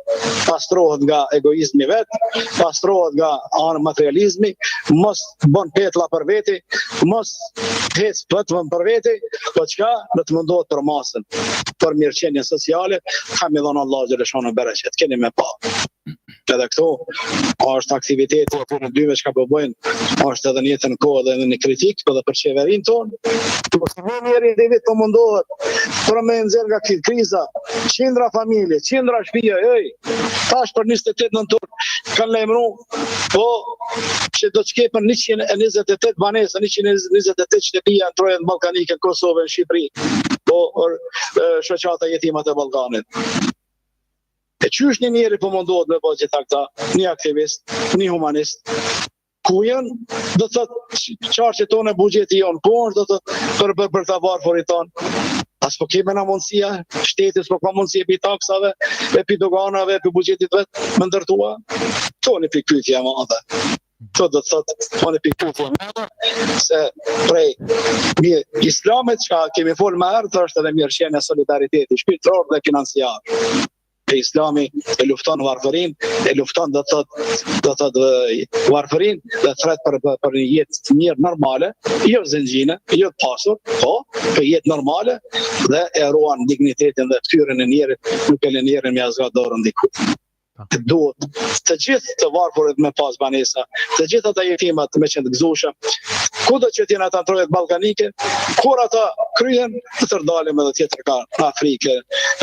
pastrohet nga egoizmi vet, pastrohet nga anë materializmi, mos bën petlla për veti, mos hec vetëm për veti, po çka do të mundohet për masën, për mirëqenien sociale, kam i dhënë Allah xhaleshano bereqet, keni me pa. Edhe këto është aktiviteti për në dyve që ka bëbojnë, është edhe në jetën kohë dhe në kritik, edhe për qeverin tonë. Në njeri individ të mundohet për me nxjerr nga kriza, qindra familje, qindra shtëpia, tash për 28 nëntor kanë lajmëru, po që do të shkepën 128 banesa, 128 shtëpia në trojën ballkanike, në Kosovë, në Shqipëri, po shoqata jetimat e Ballkanit. E qysh një njeri po mundohet me bëjë gjitha këta, një aktivist, një humanist, ku janë, do të thotë qarqet tonë buxheti jon, ku është do të për ta varfurit tonë. As po kemi na mundësia, shteti s'po ka mundësi epi taksave, epi doganave, epi buxhetit vet më ndërtua. Toni pikpyetja më madhe. Kjo do të thotë, toni pikpyetja më madhe, se prej Islamit që kemi folë më herët është edhe mirëqenia, solidariteti shpirtëror dhe financiar. Islami e lufton varfërin, e lufton do të thotë varfërin dhe thret për një jetë të mirë normale, jo zenxhine, jo të pasur, po për jetë normale dhe e ruan dignitetin dhe fytyrën e njerit, nuk e lën njerin me azgat dorën diku. Duhet të gjithë të varfurit me pas banesa, të gjithë ata jetimat me qenë të gëzueshëm, kudo që t'jenë ata në trojet ballkanike, kur ata kryen, të tërdalim edhe tjetër ka në Afrikë,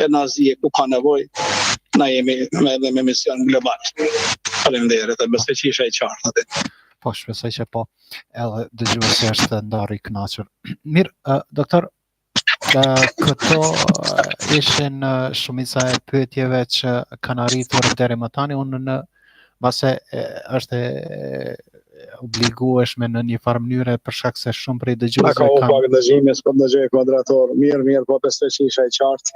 e në Azie, ku ka nevojë, na jemi me mision global. Faleminderit, e besoj që isha i qartë aty. Po, shpresoj që po, edhe dëgjuesi është ndarë i kënaqur. Mirë, doktor, këto ishin shumica e pyetjeve që kanë arritur deri më tani. Unë në base është obligueshme në një farë mënyre për shkak se shumë prej dëgjuesve ka pak dëgjime, s'po dëgjoj kvadrator. Mirë, po besoj që isha i qartë.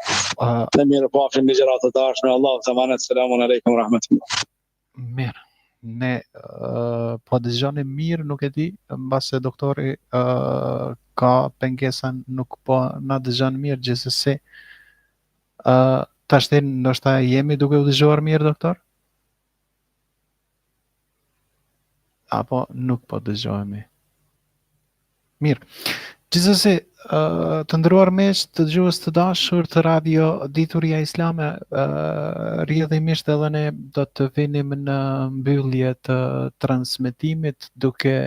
Ne mirë pafshim në gjërat e dashme. Allahu të amanet. Selamun alejkum rahmetullah. Mirë. Ne po dëgjoni mirë, nuk e di, mbase doktori ka pengesa, nuk po na dëgjon mirë gjithsesi. Tashti ndoshta jemi duke u dëgjuar mirë, doktor? Apo nuk po dëgjohemi? Mirë. Gjithsesi, të nderuar miq, të dëgjues të dashur të Radio Dituria Islame, rrjedhimisht edhe ne do të vinim në mbyllje të transmetimit duke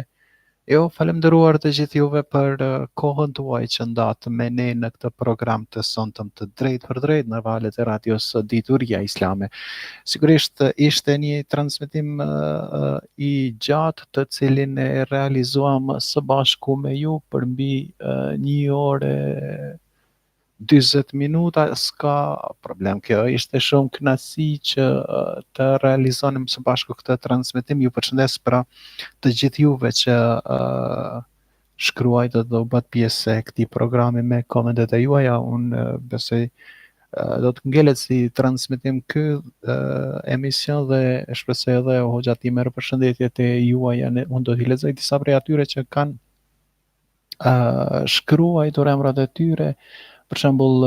falenderuar të gjithë juve për kohën tuaj që ndatë me ne në këtë program të sonte të drejt për drejt në valët e radios Dituria Islame. Sigurisht ishte një transmetim i gjatë të cilin e realizuam së bashku me ju për mbi 1 orë 40 minuta, s'ka problem kjo, ishte shumë kënaqësi që të realizonim së bashku këtë transmetim. Ju përshëndes pra të gjithë juve që shkruajtë dhe u bët pjesë e këtij programi me komentet e juaja. Unë besoj do të ngelet si transmetim ky emision dhe shpresoj edhe hoxha ti merr përshëndetjet e juaja. Unë do t'i lexoj disa prej atyre që kanë shkruajtur emrat e tyre. Për shembull,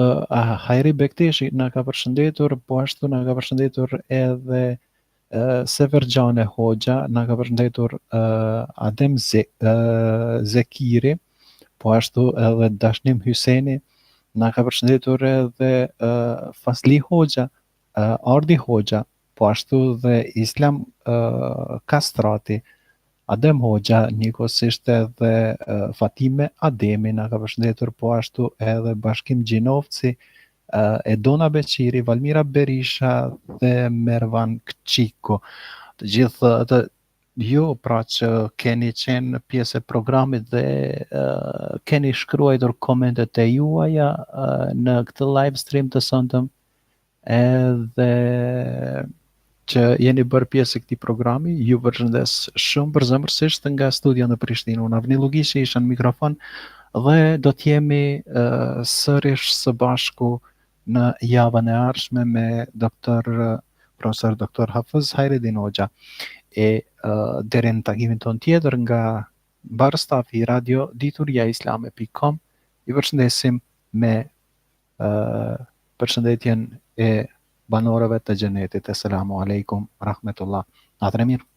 Hajri Bekteshi na ka përshëndetur, po ashtu na ka përshëndetur edhe Sever Xhane Hoxha, na ka përshëndetur Adem Zekiri, po ashtu edhe Dashnim Hyseni, na ka përshëndetur edhe Fasli Hoxha, Ardi Hoxha, po ashtu dhe Islam Kastrati, Adem Hoxha, njëkohësisht edhe Fatime Ademi na ka përshëndetur, po ashtu edhe Bashkim Gjinovci, Edona Beqiri, Valmira Berisha dhe Mervan Kçiko. Të gjithë ju pra që keni qenë pjesë e programit dhe keni shkruar komentet e juaja në këtë live stream të sonte, edhe që jeni bërë pjesë e këtij programi, ju përshëndes shumë përzemërsisht nga studio në Prishtinë. Unë Avni Lugishi isha në mikrofon dhe do të jemi sërish së bashku në javën e ardhshme me profesor doktor Hafez Hajredin Hoxha. Deri në takimin ton tjetër nga mbar stafi Radio Dituria Islame.com, ju përshëndesim me përshëndetjen e banorëve të xhenetit. Selamu alaikum rahmetullah. Natën e mirë.